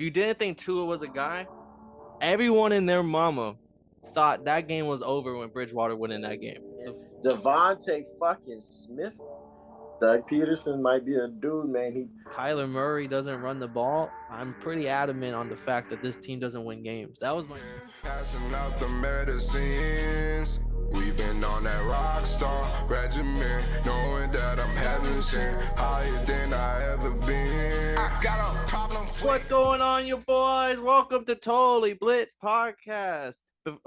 you didn't think Tua was a guy, everyone and their mama thought that game was over when Bridgewater went in that game. Devontae fucking Smith. Doug Peterson might be a dude, man. Kyler Murray doesn't run the ball. I'm pretty adamant on the fact that this team doesn't win games. That was my passing out the medicines. We've been on that rock star regimen, knowing that I'm heaven sent, higher than I ever been. I got a problem. What's going on, you boys? Welcome to Totally Blitz Podcast.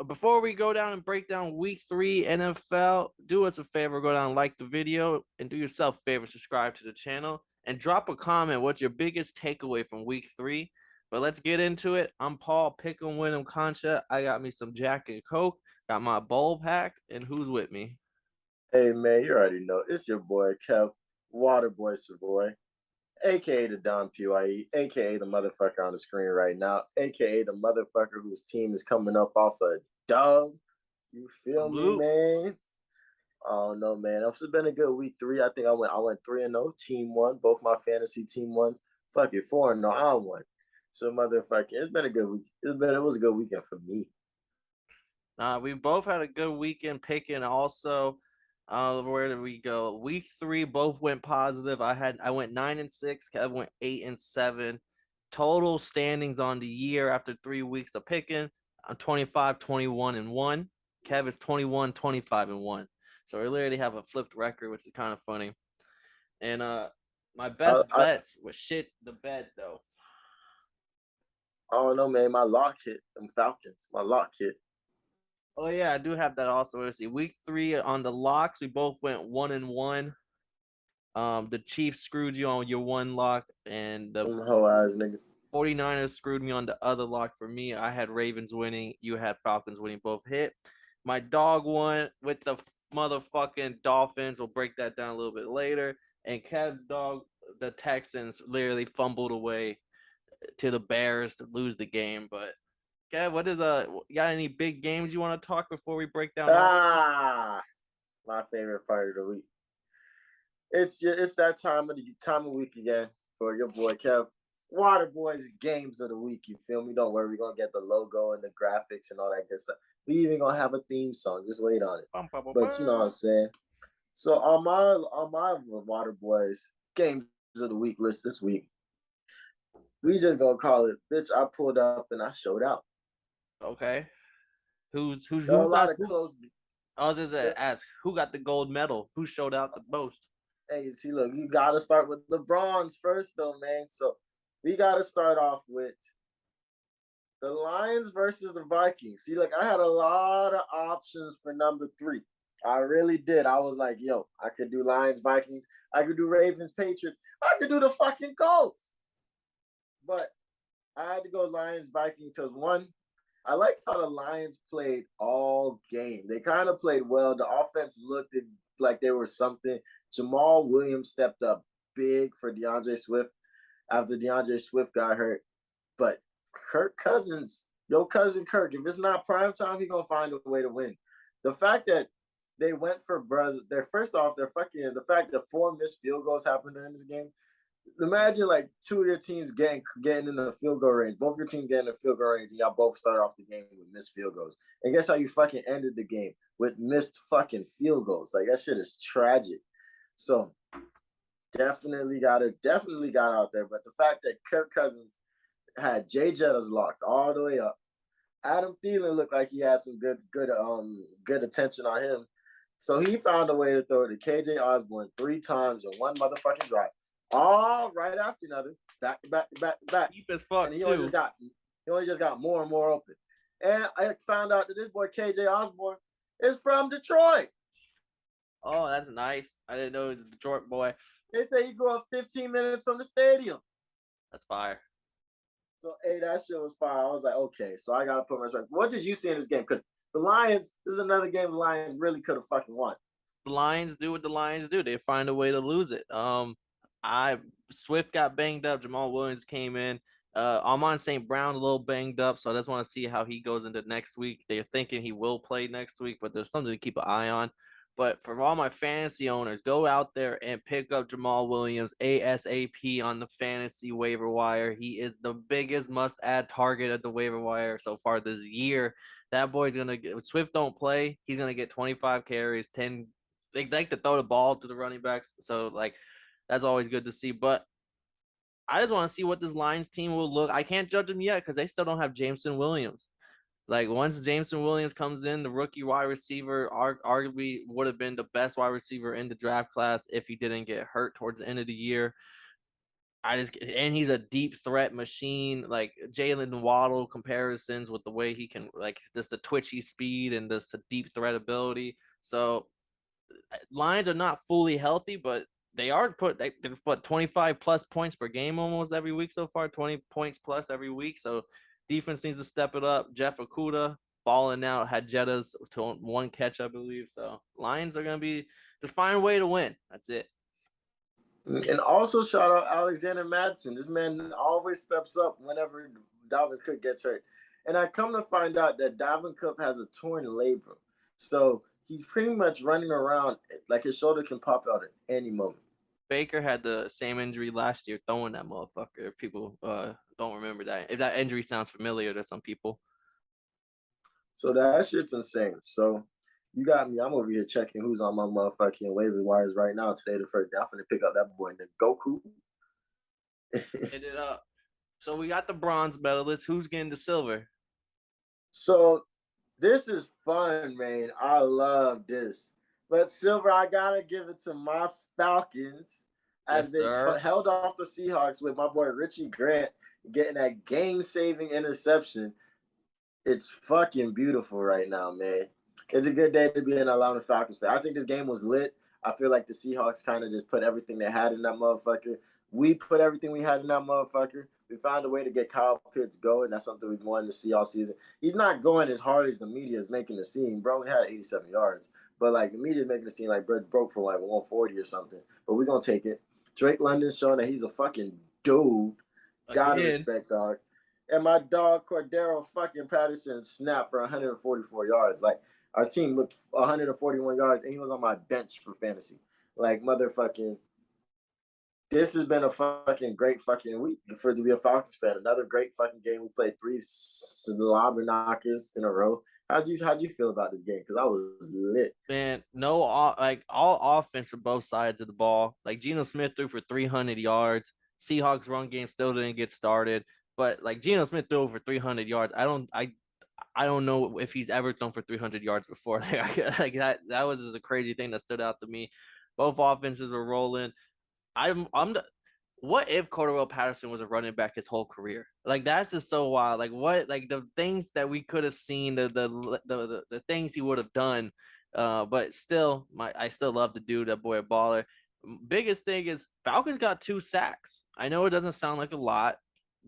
Before we go down and break down Week 3 NFL, do us a favor, go down and like the video, and do yourself a favor, subscribe to the channel, and drop a comment. What's your biggest takeaway from Week 3? But let's get into it. I'm Paul, pick 'em, win 'em, Concha. I got me some Jack and Coke, got my bowl packed, and who's with me? Hey, man, you already know. It's your boy, Kev, Waterboy Savoy, a.k.a. the Don PYE, a.k.a. the motherfucker on the screen right now, a.k.a. the motherfucker whose team is coming up off a dub. You feel me, man? Oh, no, man. It's been a good Week 3. I think I went 3-0. Team won. Both my fantasy team won. Fuck it, 4-0. I won. So, motherfucker, it's been a good week. It was a good weekend for me. We both had a good weekend picking also. Where did we go? Week 3, both went positive. I went 9-6. Kev went 8-7. Total standings on the year after 3 weeks of picking. I'm 25, 21-1. Kev is 21, 25-1. So we literally have a flipped record, which is kind of funny. And my best bets was shit the bed though. I don't know, man. My lock hit. Them Falcons. My lock hit. Oh yeah, I do have that also. Let's see. Week 3 on the locks, we both went 1-1. The Chiefs screwed you on your one lock, and the whole ass niggas. 49ers screwed me on the other lock. For me, I had Ravens winning. You had Falcons winning. Both hit. My dog won with the motherfucking Dolphins. We'll break that down a little bit later. And Kev's dog, the Texans, literally fumbled away to the Bears to lose the game. But Kev, you got any big games you want to talk before we break down? My favorite part of the week. It's that time of week again for your boy Kev. Waterboy's games of the week. You feel me? Don't worry, we're gonna get the logo and the graphics and all that good stuff. We even gonna have a theme song. Just wait on it. But you know what I'm saying. So on my Waterboys games of the week list this week, we just gonna call it, bitch, I pulled up and I showed out. Okay. Who's a lot of close. I was just ask who got the gold medal? Who showed out the most? Hey, see, look, you gotta start with the bronze first, though, man. So we gotta start off with the Lions versus the Vikings. See, look, I had a lot of options for number 3. I really did. I was like, yo, I could do Lions, Vikings. I could do Ravens, Patriots. I could do the fucking Colts. But I had to go Lions, Vikings because, one, I liked how the Lions played all game. They kind of played well. The offense looked like they were something. Jamal Williams stepped up big for DeAndre Swift after DeAndre Swift got hurt. But Kirk Cousins, your cousin Kirk, if it's not prime time, he's going to find a way to win. The fact that they went for the fact that 4 missed field goals happened in this game. Imagine like 2 of your teams getting in the field goal range. Both your teams getting in the field goal range, and y'all both start off the game with missed field goals. And guess how you fucking ended the game? With missed fucking field goals. Like, that shit is tragic. So definitely got out there. But the fact that Kirk Cousins had Jay Jettas locked all the way up. Adam Thielen looked like he had some good attention on him. So he found a way to throw it to KJ Osborne 3 times in one motherfucking drive. All right after another, back to back. Deep as fuck, and he only just got more and more open. And I found out that this boy KJ Osborne is from Detroit. Oh, that's nice. I didn't know he was a Detroit boy. They say he grew up 15 minutes from the stadium. That's fire. So, hey, that shit was fire. I was like, okay, so I got to put my respect. What did you see in this game? Because the Lions, this is another game the Lions really could have fucking won. The Lions do what the Lions do. They find a way to lose it. Swift got banged up. Jamal Williams came in. Amon St. Brown a little banged up, so I just want to see how he goes into next week. They're thinking he will play next week, but there's something to keep an eye on. But for all my fantasy owners, go out there and pick up Jamal Williams ASAP on the fantasy waiver wire. He is the biggest must-add target at the waiver wire so far this year. That boy's gonna get Swift don't play. He's gonna get 25 carries, 10. They like to throw the ball to the running backs, so like that's always good to see. But I just want to see what this Lions team will look. I can't judge them yet because they still don't have Jameson Williams. Like once Jameson Williams comes in, the rookie wide receiver arguably would have been the best wide receiver in the draft class if he didn't get hurt towards the end of the year. And he's a deep threat machine, like Jalen Waddle comparisons with the way he can like just the twitchy speed and just the deep threat ability. So Lions are not fully healthy, but they're put 25 plus points per game almost every week so far, 20 points plus every week. So defense needs to step it up. Jeff Okudah balling out, had Jettas to one catch, I believe. So Lions are gonna be just find a way to win. That's it. And also shout out Alexander Madison. This man always steps up whenever Dalvin Cook gets hurt. And I come to find out that Dalvin Cook has a torn labrum. So he's pretty much running around like his shoulder can pop out at any moment. Baker had the same injury last year throwing that motherfucker. If people don't remember that. If that injury sounds familiar to some people. So that shit's insane. So you got me. I'm over here checking who's on my motherfucking waiver wires right now. Today, the first day. I'm finna pick up that boy, the Goku. Hit it up. So we got the bronze medalist. Who's getting the silver? So this is fun, man. I love this. But silver, I gotta give it to my Falcons as they held off the Seahawks with my boy Richie Grant getting that game-saving interception. It's fucking beautiful right now, man. It's a good day to be an Atlanta Falcons fan. I think this game was lit. I feel like the Seahawks kind of just put everything they had in that motherfucker. We put everything we had in that motherfucker. We found a way to get Kyle Pitts going. That's something we've wanted to see all season. He's not going as hard as the media is making it seem. Bro only had 87 yards. But, like, the media is making it seem like Brett broke for, like, 140 or something. But we're going to take it. Drake London's showing that he's a fucking dude. Gotta respect, dog. And my dog Cordero fucking Patterson snapped for 144 yards. Like, our team looked 141 yards, and he was on my bench for fantasy. Like, motherfucking, this has been a fucking great fucking week for to be a Falcons fan. Another great fucking game. We played 3 slobber knockers in a row. How'd you feel about this game? Because I was lit. Man, all offense for both sides of the ball. Like Geno Smith threw for 300 yards. Seahawks run game still didn't get started, but like Geno Smith threw over 300 yards. I don't know if he's ever thrown for 300 yards before. Like that was just a crazy thing that stood out to me. Both offenses were rolling. What if Cordero Patterson was a running back his whole career? Like that's just so wild. Like what? Like the things that we could have seen, the things he would have done. But still, I still love the dude. That boy a baller. Biggest thing is Falcons got 2 sacks. I know it doesn't sound like a lot,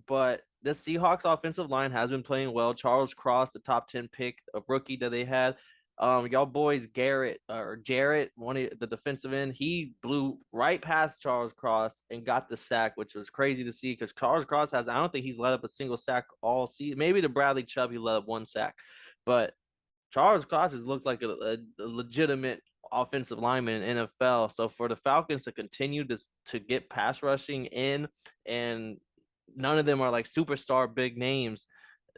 but the Seahawks offensive line has been playing well. Charles Cross, the top 10 pick of rookie that they had. Y'all boys, Jarrett, one of the defensive end, he blew right past Charles Cross and got the sack, which was crazy to see because Charles Cross I don't think he's let up a single sack all season. Maybe the Bradley Chubb, he let up 1 sack, but Charles Cross has looked like a legitimate offensive lineman in NFL. So for the Falcons to continue to get pass rushing in, and none of them are like superstar big names,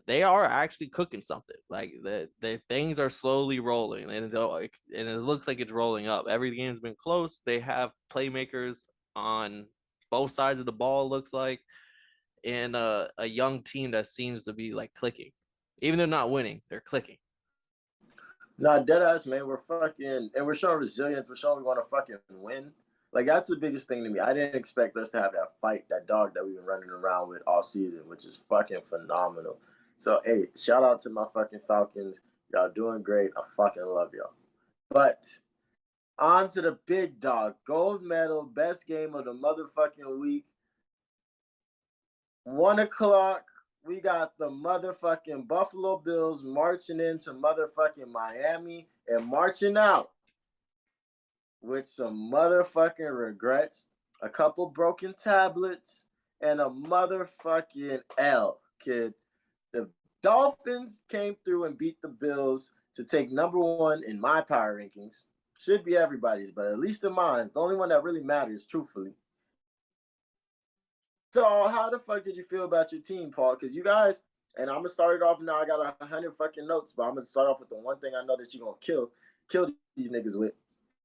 they are actually cooking something. Like the things are slowly rolling, and it looks like it's rolling up. Every game's been close. They have playmakers on both sides of the ball, looks like, and a young team that seems to be like clicking. Even though they're not winning, they're clicking. Nah, deadass, man. We're fucking, and we're showing resilience. We're showing we want to fucking win. Like, that's the biggest thing to me. I didn't expect us to have that fight, that dog that we've been running around with all season, which is fucking phenomenal. So, hey, shout out to my fucking Falcons. Y'all doing great. I fucking love y'all. But on to the big dog. Gold medal, best game of the motherfucking week. 1 o'clock. We got the motherfucking Buffalo Bills marching into motherfucking Miami and marching out with some motherfucking regrets, a couple broken tablets, and a motherfucking L, kid. The Dolphins came through and beat the Bills to take number 1 in my power rankings. Should be everybody's, but at least in mine, the only one that really matters, truthfully. So, how the fuck did you feel about your team, Paul? Because you guys, and I'm gonna start it off now. I got 100 fucking notes, but I'm gonna start off with the one thing I know that you're gonna kill these niggas with.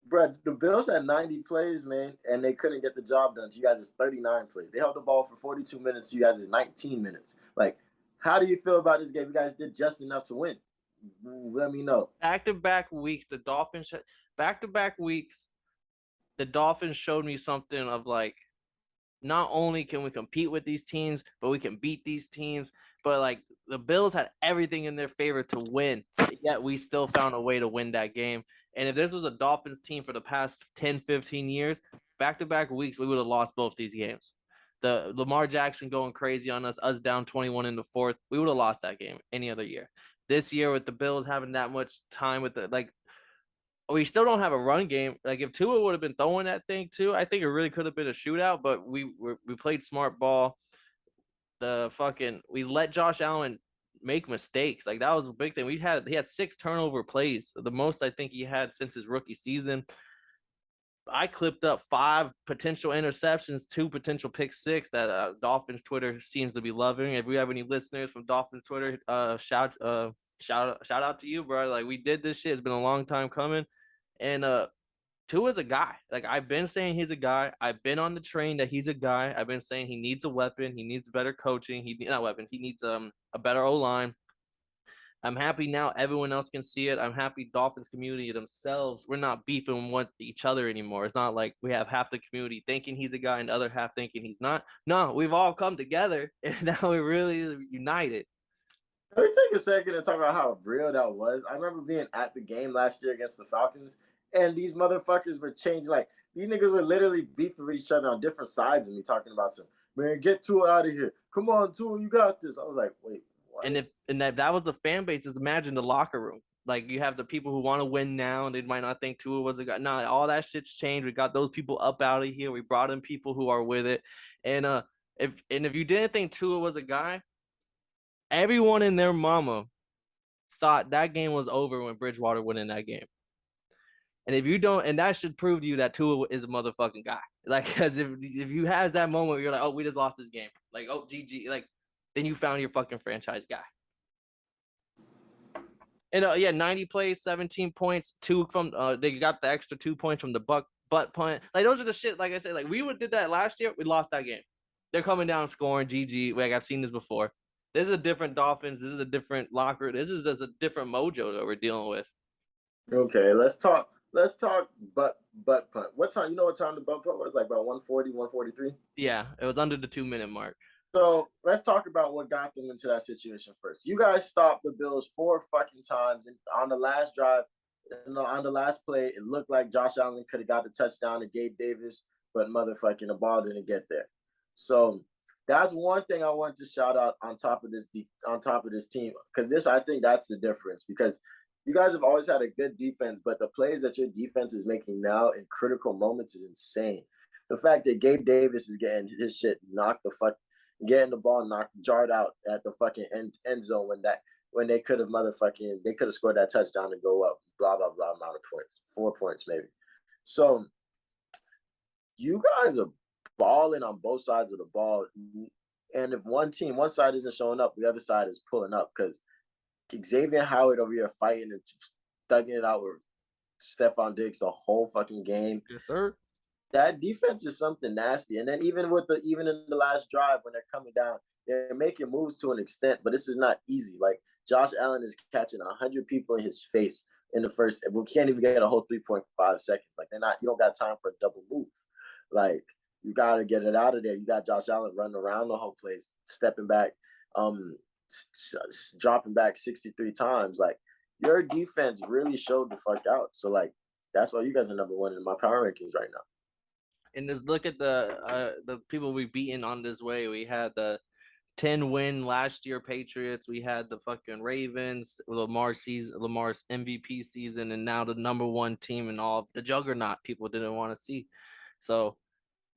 Bruh, the Bills had 90 plays, man, and they couldn't get the job done. You guys is 39 plays. They held the ball for 42 minutes. You guys is 19 minutes. Like, how do you feel about this game? You guys did just enough to win. Let me know. Back-to-back weeks, the Dolphins showed me something of like, not only can we compete with these teams, but we can beat these teams. But like the Bills had everything in their favor to win, yet we still found a way to win that game. And if this was a Dolphins team for the past 10, 15 years, back-to-back weeks, we would have lost both these games. The Lamar Jackson going crazy on us down 21 in the fourth, we would have lost that game any other year. This year with the Bills having that much time with we still don't have a run game. Like if Tua would have been throwing that thing too, I think it really could have been a shootout. But we played smart ball. We let Josh Allen make mistakes. Like that was a big thing. He had 6 turnover plays, the most I think he had since his rookie season. I clipped up 5 potential interceptions, 2 potential pick six that Dolphins Twitter seems to be loving. If we have any listeners from Dolphins Twitter, shout out to you, bro. Like we did this shit. It's been a long time coming. And Tua's a guy. Like I've been saying he's a guy. I've been on the train that he's a guy. I've been saying he needs a weapon. He needs better coaching. He needs a better O-line. I'm happy now everyone else can see it. I'm happy Dolphins community themselves, we're not beefing with each other anymore. It's not like we have half the community thinking he's a guy and the other half thinking he's not. No, we've all come together and now we're really united. Let me take a second and talk about how real that was. I remember being at the game last year against the Falcons, and these motherfuckers were changing. Like, these niggas were literally beefing with each other on different sides of me, talking about some, man, get Tua out of here. Come on, Tua, you got this. I was like, wait, what? And that was the fan base. Just imagine the locker room. Like you have the people who want to win now, and they might not think Tua was a guy. No, all that shit's changed. We got those people up out of here. We brought in people who are with it. And if you didn't think Tua was a guy, everyone and their mama thought that game was over when Bridgewater went in that game. And if you don't, and that should prove to you that Tua is a motherfucking guy. Like, because if you have that moment where you're like, oh, we just lost this game. Like, oh, GG. Like, then you found your fucking franchise guy. And 90 plays, 17 points, 2 from they got the extra 2 points from the butt punt. Like those are the shit. Like I said, like we would did that last year, we lost that game. They're coming down scoring. GG. Like I've seen this before. This is a different Dolphins. This is a different locker. This is just a different mojo that we're dealing with. Okay, let's talk butt punt. What time? You know what time the butt punt was? Like about 140, 143? Yeah, it was under the 2-minute mark. So let's talk about what got them into that situation first. You guys stopped the Bills 4 fucking times, and on the last drive, on the last play, it looked like Josh Allen could have got the touchdown to Gabe Davis, but motherfucking the ball didn't get there. So that's one thing I want to shout out on top of this team, because I think that's the difference, because you guys have always had a good defense, but the plays that your defense is making now in critical moments is insane. The fact that Gabe Davis is getting his shit knocked the fuck, getting the ball jarred out at the fucking end zone when they could have scored that touchdown to go up, blah blah blah amount of points, 4 points maybe. So you guys are balling on both sides of the ball, and if one side isn't showing up, the other side is pulling up, because Xavier Howard over here fighting and thugging it out with Stephon Diggs the whole fucking game. Yes, sir. That defense is something nasty. And then even in the last drive when they're coming down, they're making moves to an extent, but this is not easy. Like Josh Allen is catching 100 people in his face in the first. We can't even get a whole 3.5 seconds. Like you don't got time for a double move. Like you got to get it out of there. You got Josh Allen running around the whole place, stepping back, dropping back 63 times. Like your defense really showed the fuck out. So like that's why you guys are number 1 in my power rankings right now. And just look at the people we've beaten on this way. We had the 10-win last year Patriots. We had the fucking Ravens, Lamar's MVP season, and now the number 1 team in all the juggernaut people didn't want to see. So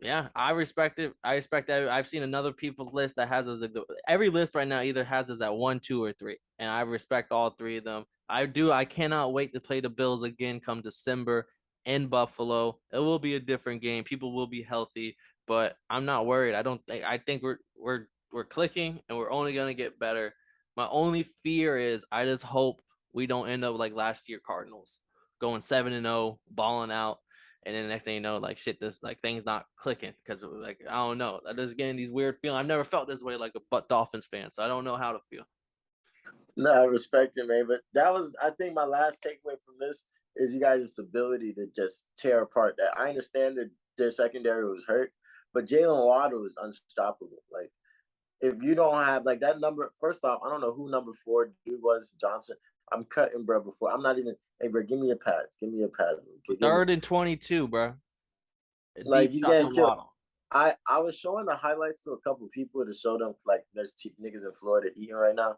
yeah, I respect it. I respect that. I've seen another people's list that has us. Every list right now either has us at 1, 2, or 3, and I respect all 3 of them. I do. I cannot wait to play the Bills again come December. in Buffalo. It will be a different game. People will be healthy, but I'm not worried. I think we're clicking and we're only gonna get better. My only fear is I just hope we don't end up like last year Cardinals, going 7-0, balling out, and then the next thing you know, like shit, this like things not clicking because like I don't know. I'm just getting these weird feelings. I've never felt this way like a Dolphins fan, so I don't know how to feel. No, I respect it, man. But that was, I think, my last takeaway from this is you guys' ability to just tear apart that. I understand that their secondary was hurt, but Jalen Waddle was unstoppable. Like, if you don't have like that number, first off, I don't know who number 4 dude was, Johnson. I'm cutting, bro. Before I'm not even. Hey, bro, give me a pass. Give me a pass. Third and 22, bro. Like Deep he's shot to getting killed. Waddle. I was showing the highlights to a couple people to show them like there's niggas in Florida eating right now,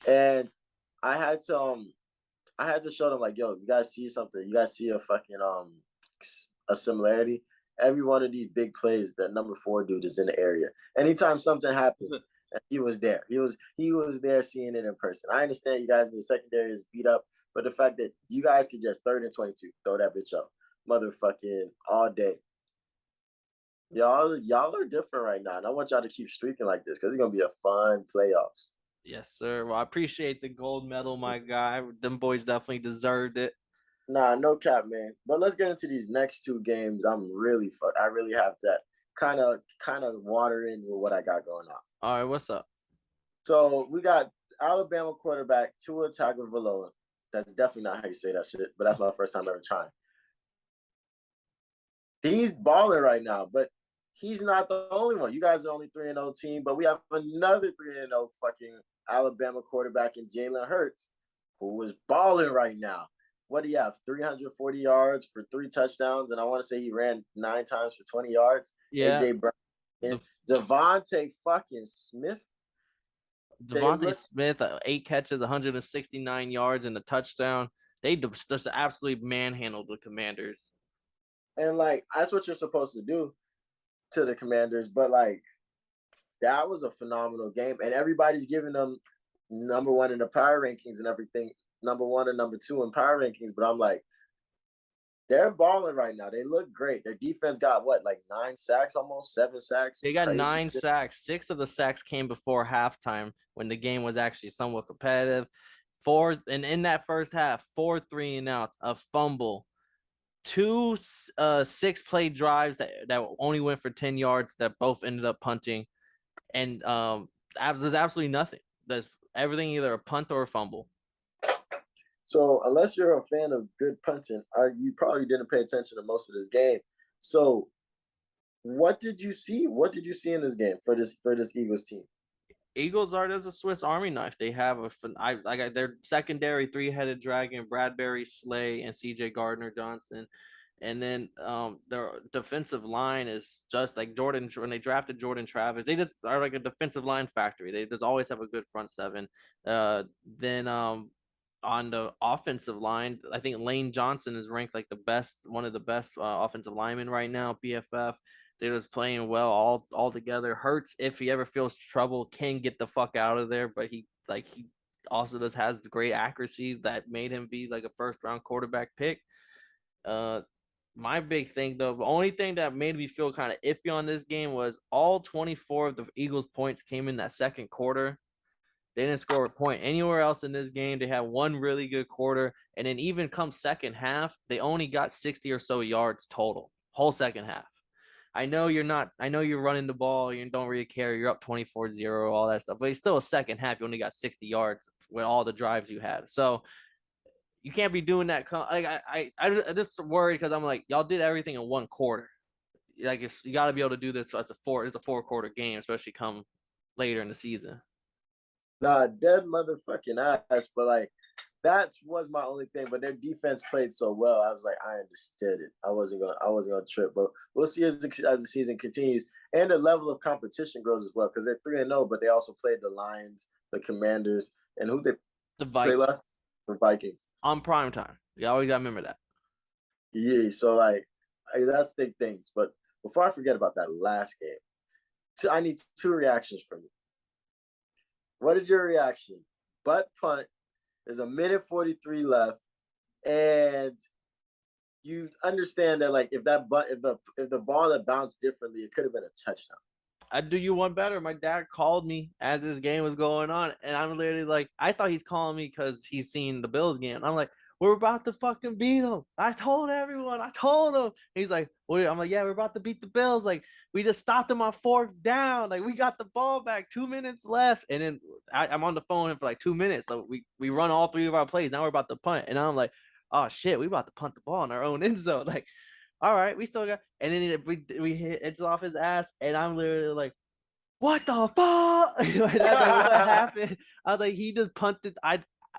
and I had to show them like, yo, you guys see something? You guys see a fucking a similarity? Every one of these big plays, that number 4 dude is in the area. Anytime something happened, he was there. He was there seeing it in person. I understand you guys in the secondary is beat up, but the fact that you guys could just 3rd and 22, throw that bitch up, motherfucking all day. Y'all are different right now, and I want y'all to keep streaking like this because it's gonna be a fun playoffs. Yes, sir. Well, I appreciate the gold medal, my guy. Them boys definitely deserved it. Nah, no cap, man. But let's get into these next 2 games. I really have that kind of water in with what I got going on. All right, what's up? So we got Alabama quarterback Tua Tagovailoa. That's definitely not how you say that shit, but that's my first time ever trying. He's balling right now, but he's not the only one. You guys are the only 3-0 team, but we have another 3-0 fucking Alabama quarterback in Jalen Hurts, who is balling right now. What do you have? 340 yards for 3 touchdowns, and I want to say he ran 9 times for 20 yards. Yeah. AJ Brown and Devontae fucking Smith. Devontae Smith, 8 catches, 169 yards, and a touchdown. They just absolutely manhandled the Commanders. And like that's what you're supposed to do to the Commanders, but like that was a phenomenal game, and everybody's giving them number 1 in the power rankings and everything, number 1 and number 2 in power rankings. But I'm like, they're balling right now. They look great. Their defense got what, like 9 sacks, almost 7 sacks. They got 9 sacks. 6 of the sacks came before halftime when the game was actually somewhat competitive. 4, and in that first half, 4 3-and-outs, a fumble, 2 6-play drives that only went for 10 yards that both ended up punting, and there's absolutely nothing. There's everything either a punt or a fumble. So unless you're a fan of good punting, you probably didn't pay attention to most of this game. So what did you see? What did you see in this game for this Eagles team? Eagles are as a Swiss Army knife. They have their secondary 3-headed dragon, Bradbury, Slay, and C.J. Gardner-Johnson. And then their defensive line is just like Jordan. When they drafted Jordan Travis, they just are like a defensive line factory. They just always have a good front seven. Then on the offensive line, I think Lane Johnson is ranked like one of the best offensive linemen right now, PFF. They're just playing well all together. Hurts, if he ever feels trouble, can get the fuck out of there, but he also has the great accuracy that made him be like a first-round quarterback pick. My big thing, though, the only thing that made me feel kind of iffy on this game was all 24 of the Eagles' points came in that second quarter. They didn't score a point anywhere else in this game. They had one really good quarter, and then even come second half, they only got 60 or so yards total, whole second half. I know you're running the ball, you don't really care, you're up 24-0, all that stuff, but it's still a second half, you only got 60 yards with all the drives you had. So you can't be doing that. Like I just worried because I'm like, y'all did everything in one quarter. Like you got to be able to do this. So it's a 4-quarter game, especially come later in the season. Nah, dead motherfucking ass. But like that was my only thing. But their defense played so well. I was like, I understood it. I wasn't gonna trip. But we'll see as the season continues and the level of competition grows as well. Because they're 3-0, but they also played the Lions, the Commanders, and who they play last? The Vikings on prime time. You always gotta remember that. Yeah, so like that's big things. But before I forget about that last game, I need 2 reactions from you. What is your reaction? Butt punt. There's a minute 43 left, and you understand that like if the ball that bounced differently, it could have been a touchdown. I'd do you one better. My dad called me as this game was going on, and I'm literally like, I thought he's calling me because he's seen the Bills game. I'm like, we're about to fucking beat them. I told everyone. I told him. He's like, what? I'm like, yeah, we're about to beat the Bills. Like, we just stopped them on 4th down. Like, we got the ball back. 2 minutes left, and then I'm on the phone for like 2 minutes. So we run all 3 of our plays. Now we're about to punt, and I'm like, oh shit, we about to punt the ball in our own end zone. Like, all right, we still got, and then we hit it's off his ass, and I'm literally like, what the fuck? That's like what happened. I was like, he just punted.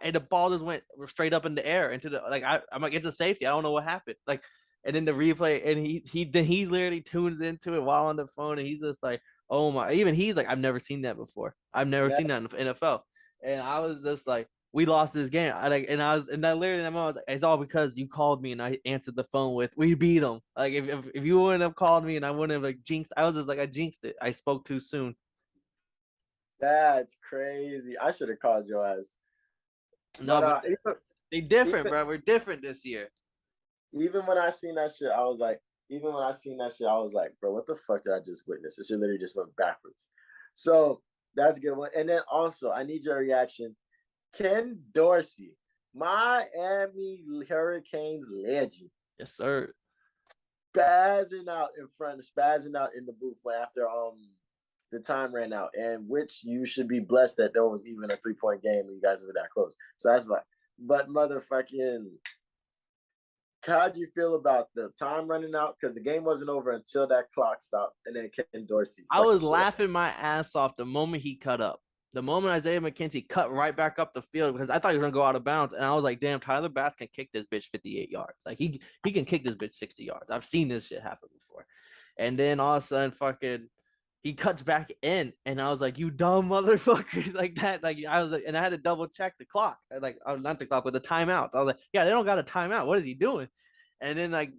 And the ball just went straight up in the air into the like. I'm like, it's a safety. I don't know what happened. Like, and then the replay, and he literally tunes into it while on the phone, and he's just like, oh my. Even he's like, I've never seen that before. I've never seen that in the NFL. And I was just like, we lost this game. I literally in that moment, I was like, it's all because you called me and I answered the phone with, we beat them. Like if you wouldn't have called me and I wouldn't have like jinxed, I was just like, I jinxed it. I spoke too soon. That's crazy. I should have called your ass. No, but they different, bro. We're different this year. Even when I seen that shit, I was like, bro, what the fuck did I just witness? This shit literally just went backwards. So that's a good one. And then also, I need your reaction. Ken Dorsey, Miami Hurricanes legend. Yes, sir. Spazzing out in the booth after the time ran out, and which you should be blessed that there was even a 3-point game and you guys were that close. So that's fine. But motherfucking, how do you feel about the time running out? Because the game wasn't over until that clock stopped, and then Ken Dorsey. I was laughing my ass off the moment he cut up. The moment Isaiah McKenzie cut right back up the field, because I thought he was gonna go out of bounds, and I was like, "Damn, Tyler Bass can kick this bitch 58 yards. Like he can kick this bitch 60 yards. I've seen this shit happen before." And then all of a sudden, fucking, he cuts back in, and I was like, "You dumb motherfucker!" Like that. Like I was like, and I had to double check the clock, like not the clock, but the timeouts. I was like, "Yeah, they don't got a timeout. What is he doing?" And then like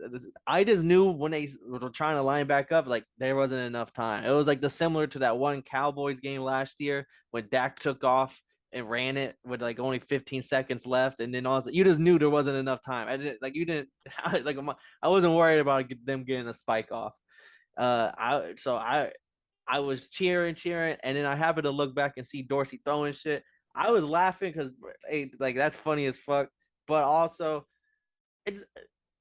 I just knew when they were trying to line back up, like there wasn't enough time. It was like similar to that one Cowboys game last year when Dak took off and ran it with like only 15 seconds left, and then also you just knew there wasn't enough time. I didn't like you didn't like I wasn't worried about them getting a spike off. I was cheering, and then I happened to look back and see Dorsey throwing shit. I was laughing because hey, like that's funny as fuck, but also it's.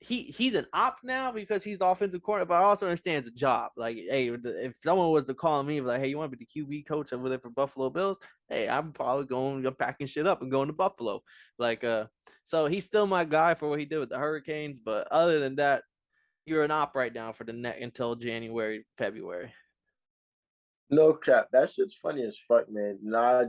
He's an op now because he's the offensive coordinator, but I also understand it's a job. Like, hey, if someone was to call me like, hey, you want to be the QB coach over there for Buffalo Bills? Hey, I'm probably going packing shit up and going to Buffalo. Like, so he's still my guy for what he did with the Hurricanes. But other than that, you're an op right now for the net until January, February. No cap. That shit's funny as fuck, man. Nah,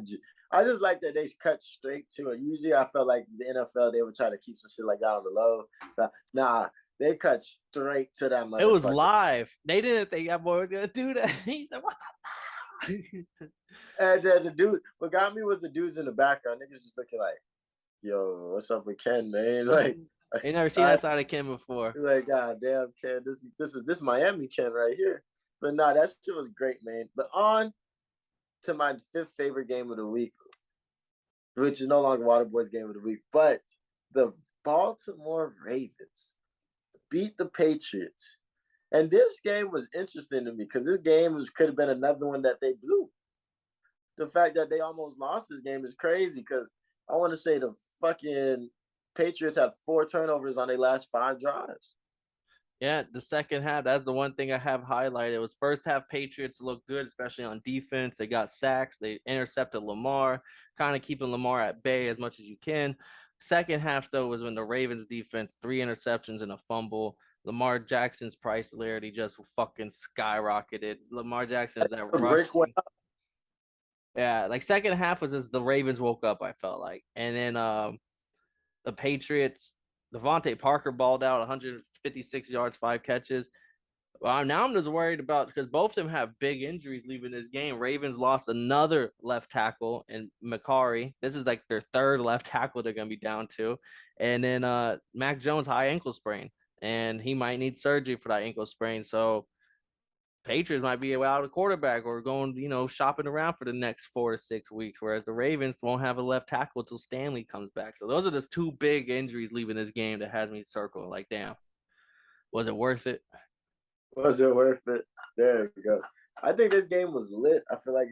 I just like that they cut straight to it. Usually I felt like the NFL, they would try to keep some shit like that on the low. But nah, they cut straight to that motherfucker. It was live. They didn't think that boy was going to do that. He said, what the And then the dude, what got me was the dudes in the background. Niggas just looking like, yo, what's up with Ken, man? Like, you never seen that side of Ken before. Like, god damn, Ken, this is Miami Ken right here. But nah, that shit was great, man. But on to my 5th favorite game of the week, which is no longer Waterboy's game of the week, but the Baltimore Ravens beat the Patriots. And this game was interesting to me because this game could have been another one that they blew. The fact that they almost lost this game is crazy because I want to say the fucking Patriots had 4 turnovers on their last 5 drives. Yeah, the second half, that's the one thing I have highlighted. It was first half Patriots looked good, especially on defense. They got sacks. They intercepted Lamar, kind of keeping Lamar at bay as much as you can. Second half, though, was when the Ravens defense, 3 interceptions and a fumble. Lamar Jackson's price literally just fucking skyrocketed. Lamar Jackson is that rush. Yeah, like second half was just the Ravens woke up, I felt like. And then the Patriots, Devontae Parker balled out 156 yards, 5 catches. Well, now I'm just worried about because both of them have big injuries leaving this game. Ravens lost another left tackle in McCarry. This is like their 3rd left tackle they're going to be down to. And then Mac Jones, high ankle sprain. And he might need surgery for that ankle sprain. So Patriots might be without a quarterback or going, shopping around for the next 4 to 6 weeks, whereas the Ravens won't have a left tackle until Stanley comes back. So those are just 2 big injuries leaving this game that has me circling like, damn. Was it worth it? Was it worth it? There we go. I think this game was lit. I feel like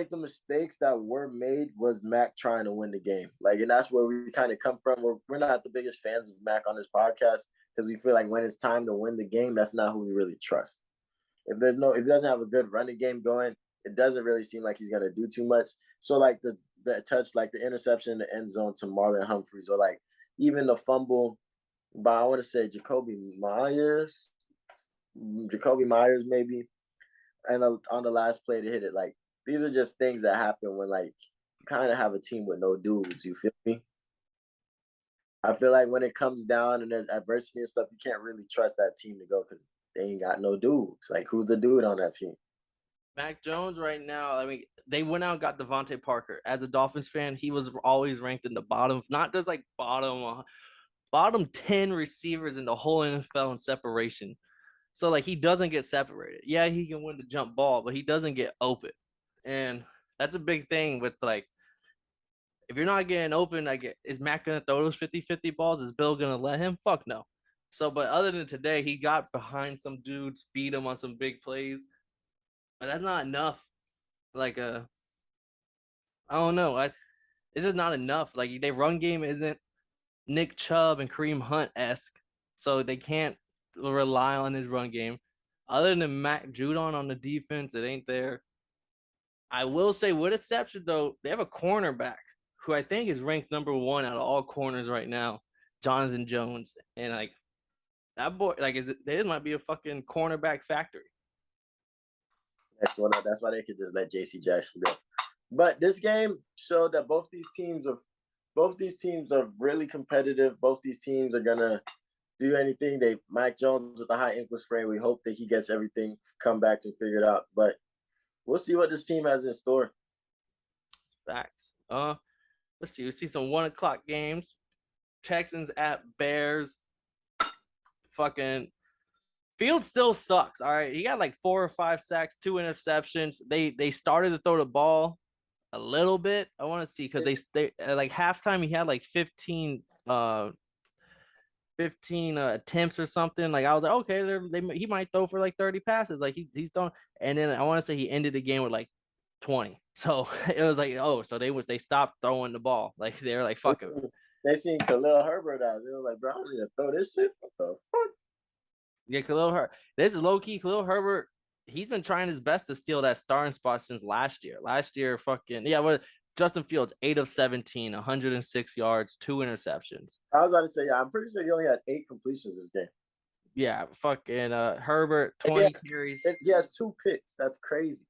the mistakes that were made was Mac trying to win the game. Like, and that's where we kind of come from. We're not the biggest fans of Mac on this podcast because we feel like when it's time to win the game, that's not who we really trust. If he doesn't have a good running game going, it doesn't really seem like he's gonna do too much. So like the touch, like the interception in the end zone to Marlon Humphreys, or like even the fumble by I want to say Jacoby Myers maybe, and on the last play to hit it. Like these are just things that happen when like you kind of have a team with no dudes. You feel me? I feel like when it comes down and there's adversity and stuff, you can't really trust that team to go because they ain't got no dudes. Like who's the dude on that team? Mac Jones right now, I mean, they went out and got Devontae Parker. As a Dolphins fan, he was always ranked in the bottom, not just like bottom 10 receivers in the whole NFL in separation. So like he doesn't get separated. Yeah, he can win the jump ball, but he doesn't get open. And that's a big thing with like if you're not getting open, like is Mac gonna throw those 50-50 balls? Is Bill gonna let him? Fuck no. So but other than today, he got behind some dudes, beat him on some big plays. But that's not enough. Like I don't know. This is not enough. Like their run game isn't Nick Chubb and Kareem Hunt-esque, so they can't rely on his run game. Other than Mac Judon on the defense, it ain't there. I will say, with exception though, they have a cornerback who I think is ranked number 1 out of all corners right now, Jonathan Jones, and like that boy, like this might be a fucking cornerback factory. That's why they could just let JC Jackson go. But this game showed that both these teams are really competitive. Both these teams are gonna do anything. Mike Jones with a high ankle sprain. We hope that he gets everything come back and figured out. But we'll see what this team has in store. Facts. Let's see. We see some 1:00 games. Texans at Bears. Fucking Field still sucks. All right, he got like 4 or 5 sacks, 2 interceptions. They started to throw the ball a little bit. I want to see because they like halftime he had like 15 attempts or something. Like I was like, okay, he might throw for like 30 passes. Like he's done. And then I want to say he ended the game with like 20. So it was like, oh, so they stopped throwing the ball. Like they were like, fuck it. They seen Khalil Herbert out. They were like, bro, I don't need to throw this shit. What the fuck? Yeah, Khalil Herbert. This is low key. Khalil Herbert. He's been trying his best to steal that starting spot since last year. Justin Fields, 8 of 17, 106 yards, 2 interceptions. I was about to say, yeah, I'm pretty sure he only had 8 completions this game. Yeah, fucking Herbert, 20 carries. He had 2 picks. That's crazy.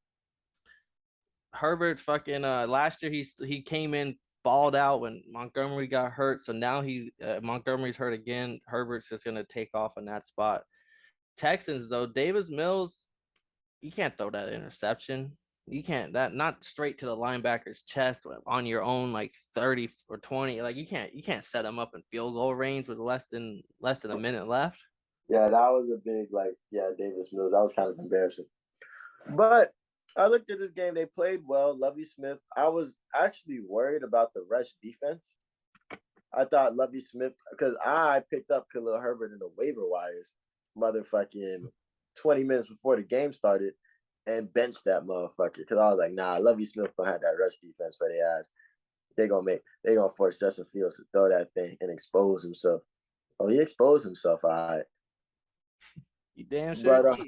Herbert fucking last year he came in balled out when Montgomery got hurt. So now Montgomery's hurt again. Herbert's just gonna take off in that spot. Texans though, Davis Mills, you can't throw that interception. You can't not straight to the linebacker's chest on your own like 30 or 20. Like you can't set him up in field goal range with less than a minute left. Yeah, that was a big Davis Mills. That was kind of embarrassing. But I looked at this game. They played well. Lovie Smith. I was actually worried about the rush defense. I thought Lovie Smith, because I picked up Khalil Herbert in the waiver wires, motherfucking 20 minutes before the game started, and benched that motherfucker. Because I was like, nah, Lovie Smith gonna have that rush defense for their ass. They gonna force Justin Fields to throw that thing and expose himself. Oh, he exposed himself, all right. You damn sure. But,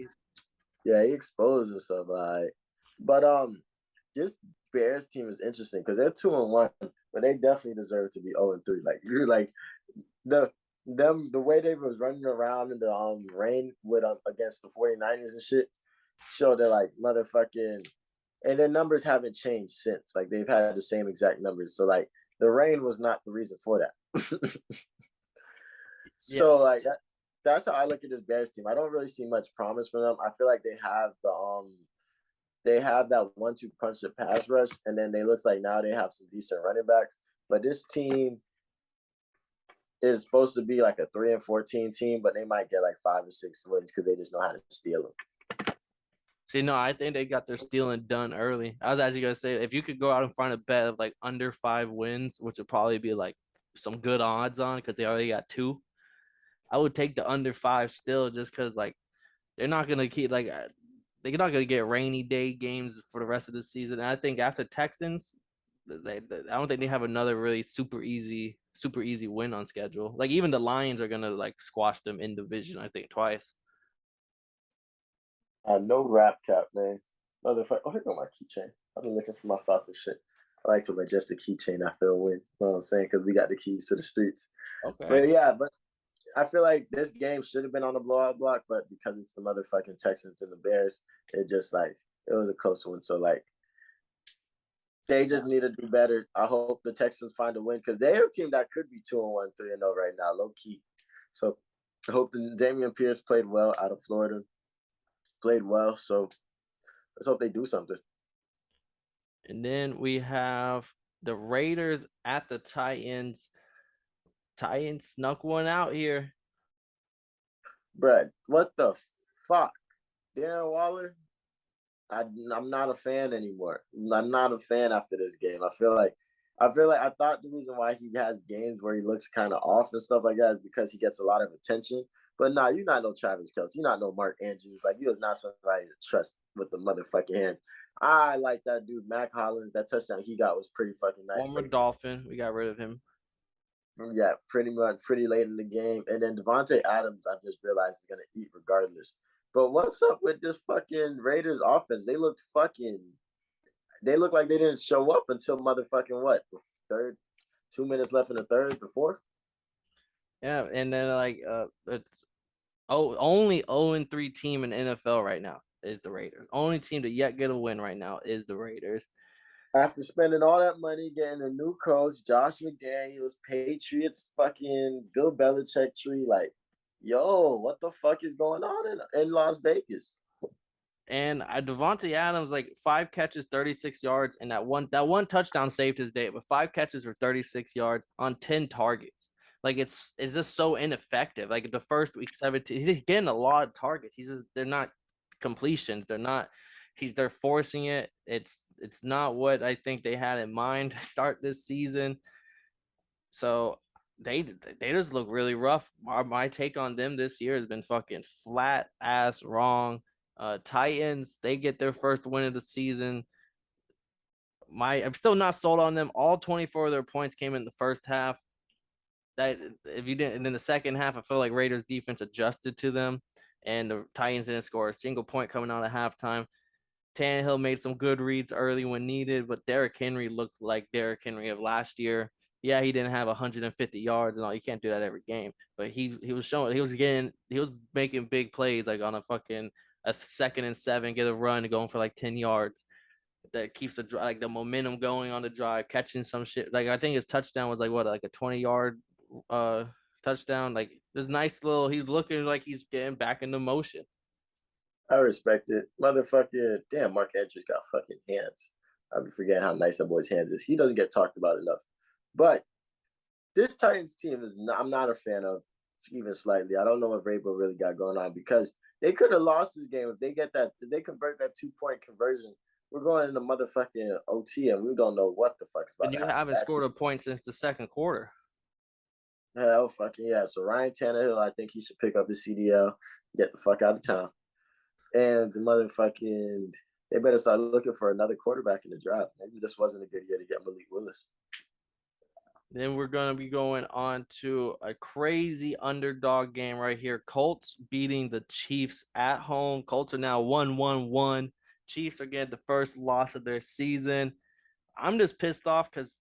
yeah, he exposed himself, all right. But this Bears team is interesting because they're 2-1, but they definitely deserve to be 0-3. Like you're like the way they was running around in the rain with against the 49ers and shit showed that like motherfucking, and their numbers haven't changed since. Like they've had the same exact numbers. So like the rain was not the reason for that. So like that's how I look at this Bears team. I don't really see much promise from them. I feel like they have that 1-2 punch to pass rush, and then they looks like now they have some decent running backs. But this team is supposed to be like a 3-14 team, but they might get like 5 or 6 wins because they just know how to steal them. See, no, I think they got their stealing done early. I was actually gonna say if you could go out and find a bet of like under 5 wins, which would probably be like some good odds on because they already got 2. I would take the under 5 still, just because like they're not gonna keep like they're not gonna get rainy day games for the rest of the season. And I think after Texans, I don't think they have another really super easy win on schedule. Like even the Lions are gonna like squash them in division. I think twice. No rap cap, man. Motherfucker. Oh, here go my keychain. I've been looking for my Falcon shit. I like to wear just the keychain after a win. You know what I'm saying? Because we got the keys to the streets. Okay. But yeah, but I feel like this game should have been on the blowout block, but because it's the motherfucking Texans and the Bears, it just like it was a close one. So like they just need to do better. I hope the Texans find a win because they're a team that could be 2-1, 3-0 right now, low key. So I hope the Damian Pierce played well out of Florida. Played well. So let's hope they do something. And then we have the Raiders at the Titans. Titans snuck one out here. Bruh, what the fuck? Darren Waller? I'm not a fan anymore. I'm not a fan after this game. I feel like I thought the reason why he has games where he looks kind of off and stuff like that is because he gets a lot of attention. But nah, you're not no Travis Kelce. You're not no Mark Andrews. Like, you is not somebody to trust with the motherfucking hand. I like that dude, Mac Hollins. That touchdown he got was pretty fucking nice. Former Dolphin. We got rid of him. Yeah, pretty much pretty late in the game. And then Devontae Adams, I just realized is going to eat regardless. But what's up with this fucking Raiders offense? They look like they didn't show up until motherfucking what? The third, 2 minutes left in the third, the fourth? Yeah, and then like it's only 0-3 team in NFL right now is the Raiders. Only team to yet get a win right now is the Raiders. After spending all that money, getting a new coach, Josh McDaniels, Patriots, fucking Bill Belichick tree, like, yo, what the fuck is going on in Las Vegas? And Devontae Adams, like 5 catches, 36 yards, and that one touchdown saved his day. But 5 catches for 36 yards on 10 targets. Like it's just so ineffective. Like the first week 17, he's getting a lot of targets. They're not completions. They're forcing it. It's not what I think they had in mind to start this season. So they just look really rough. My take on them this year has been fucking flat ass wrong. Titans, they get their first win of the season. I'm still not sold on them. All 24 of their points came in the first half. That if you didn't, and then the second half, I feel like Raiders defense adjusted to them, and the Titans didn't score a single point coming out of halftime. Tannehill made some good reads early when needed, but Derrick Henry looked like Derrick Henry of last year. Yeah, he didn't have 150 yards and all. You can't do that every game, but he was showing he was making big plays like on a 2nd and 7, get a run going for like 10 yards. That keeps the momentum going on the drive, catching some shit. Like I think his touchdown was like a 20-yard touchdown. Like this nice little. He's looking like he's getting back into motion. I respect it. Motherfucker, damn, Mark Andrews got fucking hands. I be forgetting how nice that boy's hands is. He doesn't get talked about enough. But this Titans team I'm not a fan of even slightly. I don't know what Vrabel really got going on because they could have lost this game if they convert that 2-point conversion. We're going into motherfucking OT and we don't know what the fuck's about. And you haven't scored a point since the second quarter. Hell fucking yeah. So Ryan Tannehill, I think he should pick up his CDL, get the fuck out of town. And the motherfucking, they better start looking for another quarterback in the draft. Maybe this wasn't a good year to get Malik Willis. Then we're going to be going on to a crazy underdog game right here. Colts beating the Chiefs at home. Colts are now 1-1-1. Chiefs are getting the first loss of their season. I'm just pissed off because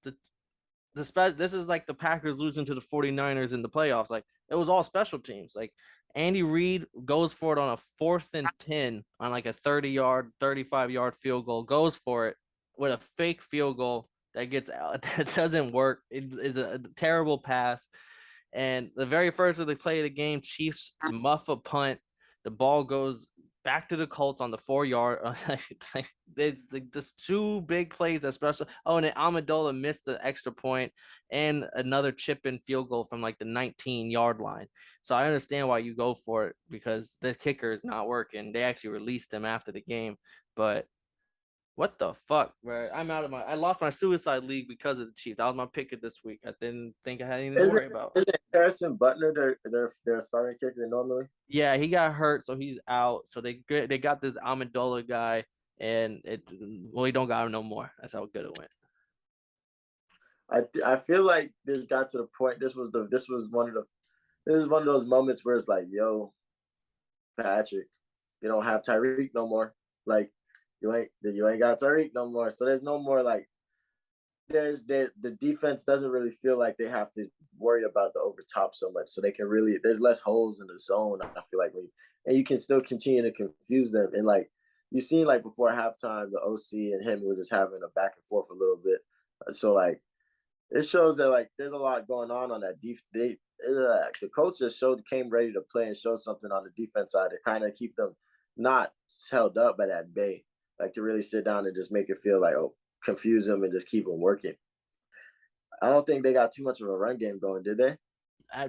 this is like the Packers losing to the 49ers in the playoffs. Like it was all special teams. Like Andy Reid goes for it on a 4th and 10 on like a 30-yard, 35-yard field goal, goes for it with a fake field goal that gets out. That doesn't work. It is a terrible pass. And the very first of the play of the game, Chiefs muff a punt. The ball goes back to the Colts on the 4-yard. There's just 2 big plays that special. Oh, and then Amendola missed the extra point and another chip-in field goal from like the 19-yard line. So I understand why you go for it because the kicker is not working. They actually released him after the game, but What the fuck, bro? I lost my suicide league because of the Chiefs. That was my pick of this week. I didn't think I had anything to worry about. Isn't Harrison Butler their starting kicker normally? Yeah, he got hurt, so he's out. So they got this Amendola guy, and he don't got him no more. That's how good it went. I feel like this got to the point. This is one of those moments where it's like, yo, Patrick, you don't have Tyreek no more. Like you ain't got Tyreek no more. So there's no more like the defense doesn't really feel like they have to worry about the over top so much. So they can really there's less holes in the zone. I feel like and you can still continue to confuse them. And like you seen like before halftime, the OC and him were just having a back and forth a little bit. So like it shows that like there's a lot going on that the coach just came ready to play and show something on the defense side to kind of keep them not held up by that bay, like to really sit down and just make it feel like confuse them and just keep them working. I don't think they got too much of a run game going, did they?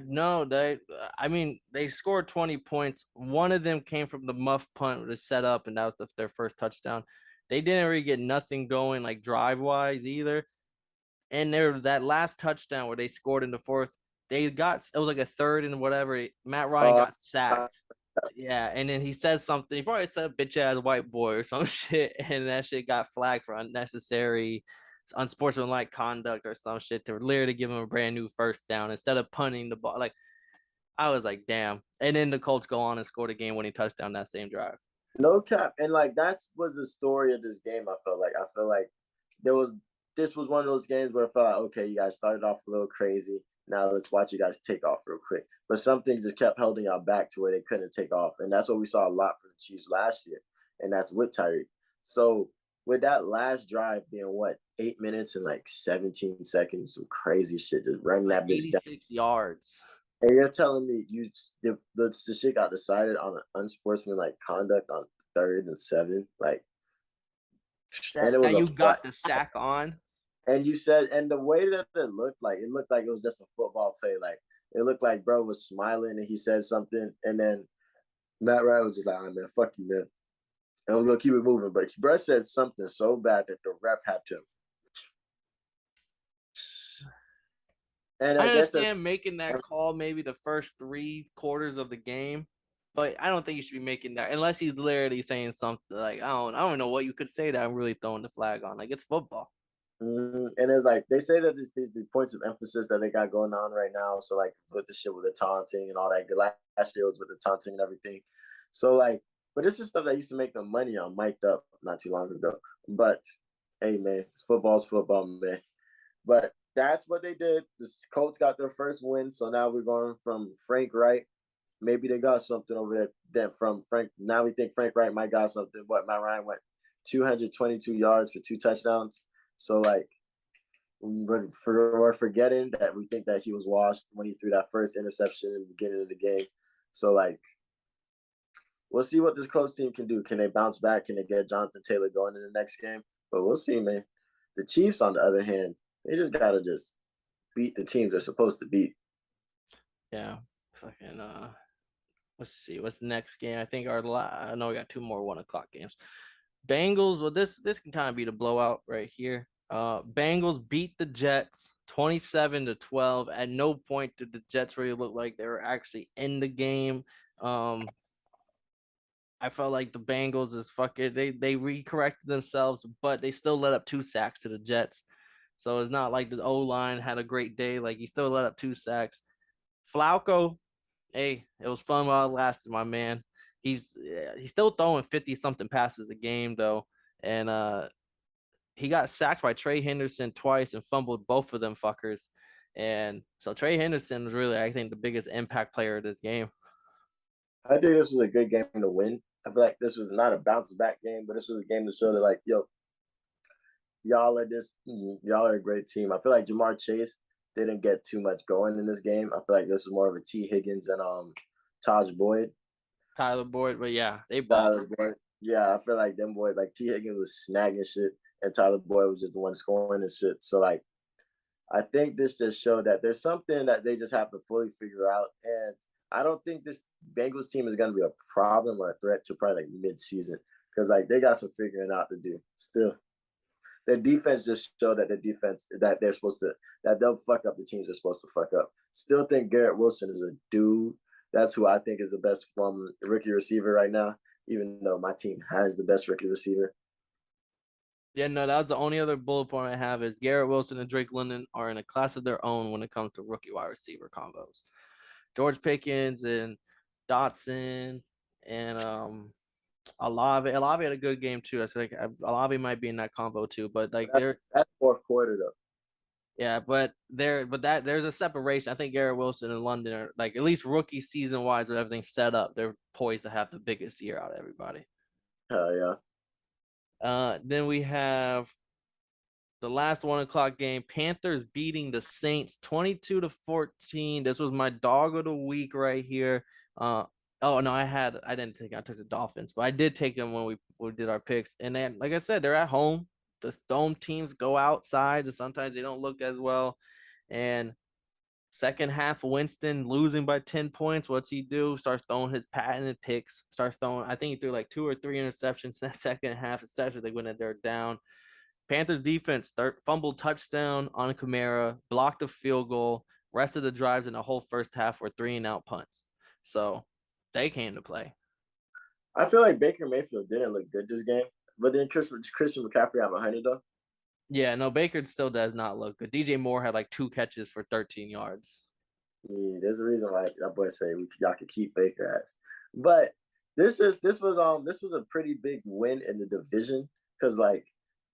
No, they scored 20 points. One of them came from the muff punt with a set up, and that was their first touchdown. They didn't really get nothing going like drive wise either. And that last touchdown where they scored in the fourth, it was like a third and whatever. Matt Ryan got sacked. Yeah, and then he says something. He probably said bitch ass white boy or some shit, and that shit got flagged for unnecessary, unsportsmanlike conduct or some shit to literally give him a brand new first down instead of punting the ball. Like I was like, damn. And then the Colts go on and score the game-winning touchdown that same drive. No cap, and like was the story of this game. I feel like this was one of those games where I felt like, okay, you guys started off a little crazy. Now let's watch you guys take off real quick. But something just kept holding y'all back to where they couldn't take off. And that's what we saw a lot from the Chiefs last year. And that's with Tyreek. So with that last drive being 8 minutes and like 17 seconds, some crazy shit, just running that bitch down. 86 yards. And you're telling me the shit got decided on an unsportsmanlike conduct on 3rd and 7? Like, and it was you got the sack on. And you said, and the way that it looked like it was just a football play. Like it looked like bro was smiling and he said something, and then Matt Ryan was just like, "All right, man, fuck you, man," and we're gonna keep it moving. But bro said something so bad that the ref had to. And I understand making that call maybe the first 3 quarters of the game, but I don't think you should be making that unless he's literally saying something like I don't know what you could say that I'm really throwing the flag on. Like it's football. And it's like they say that these points of emphasis that they got going on right now. So like with the shit with the taunting and all that. Last year was with the taunting and everything. So like, but this is stuff that used to make them money on mic'd up not too long ago. But hey man, football's football, man. But that's what they did. The Colts got their first win. So now we're going from Frank Wright. Maybe they got something over there. Then from Frank, now we think Frank Wright might got something. But Matt Ryan went 222 yards for 2 touchdowns. So like, we're forgetting that we think that he was washed when he threw that first interception in the beginning of the game. So like, we'll see what this Colts team can do. Can they bounce back? Can they get Jonathan Taylor going in the next game? But we'll see, man. The Chiefs, on the other hand, they just gotta just beat the teams they're supposed to beat. Yeah, fucking. Let's see what's the next game. I think I know we got 2 more 1:00 games. Bengals, well, this can kind of be the blowout right here. Bengals beat the Jets 27-12. At no point did the Jets really look like they were actually in the game. I felt like the Bengals is fucking they recorrected themselves, but they still let up 2 sacks to the Jets. So it's not like the O-line had a great day. Like he still let up 2 sacks. Flacco, hey, it was fun while it lasted, my man. He's still throwing 50-something passes a game though, and he got sacked by Trey Henderson twice and fumbled both of them fuckers. And so Trey Henderson was really, I think, the biggest impact player of this game. I think this was a good game to win. I feel like this was not a bounce back game, but this was a game to show that like, yo, y'all are a great team. I feel like Jamar Chase didn't get too much going in this game. I feel like this was more of a T. Higgins and Tyler Boyd, but yeah, they both. Yeah, I feel like them boys, like T. Higgins was snagging shit, and Tyler Boyd was just the one scoring and shit. So like, I think this just showed that there's something that they just have to fully figure out. And I don't think this Bengals team is going to be a problem or a threat to probably like mid-season, because like they got some figuring out to do still. Their defense just showed that they're supposed to, that they'll fuck up the teams they're supposed to fuck up. Still think Garrett Wilson is a dude. That's who I think is the best rookie receiver right now, even though my team has the best rookie receiver. Yeah, no, that was the only other bullet point I have is Garrett Wilson and Drake London are in a class of their own when it comes to rookie wide receiver combos. George Pickens and Dotson and Olave had a good game too. I was like Olave might be in that combo too, but like that's fourth quarter though. Yeah, but there's a separation. I think Garrett Wilson and London are like at least rookie season wise with everything set up. They're poised to have the biggest year out of everybody. Hell yeah. Then we have the last 1:00 game. Panthers beating the Saints 22-14. This was my dog of the week right here. Oh no, I took the Dolphins, but I did take them when we did our picks. And then, like I said, they're at home. The dome teams go outside, and sometimes they don't look as well. And second half, Winston losing by 10 points. What's he do? Starts throwing his patented picks. I think he threw like 2 or 3 interceptions in that second half, especially when they're down. Panthers defense fumble touchdown on Kamara, blocked a field goal. Rest of the drives in the whole first half were 3-and-out punts. So they came to play. I feel like Baker Mayfield didn't look good this game, but then Christian McCaffrey have 100 though. Yeah, no, Baker still does not look good. DJ Moore had like 2 catches for 13 yards. Yeah, there's a reason why that boy say y'all could keep Baker ass. But this was a pretty big win in the division because like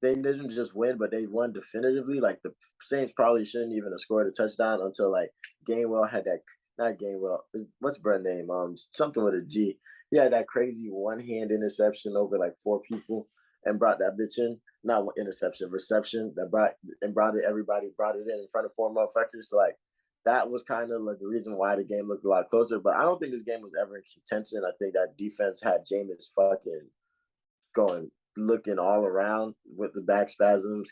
they didn't just win, but they won definitively. Like the Saints probably shouldn't even have scored a touchdown until like Gainwell had that. Not Gainwell. What's Brent's name? Something with a G. He had that crazy one-hand interception over like 4 people and brought that bitch in. Not interception, reception that brought it in front of 4 motherfuckers. So like that was kind of like the reason why the game looked a lot closer. But I don't think this game was ever in contention. I think that defense had Jameis fucking looking all around with the back spasms,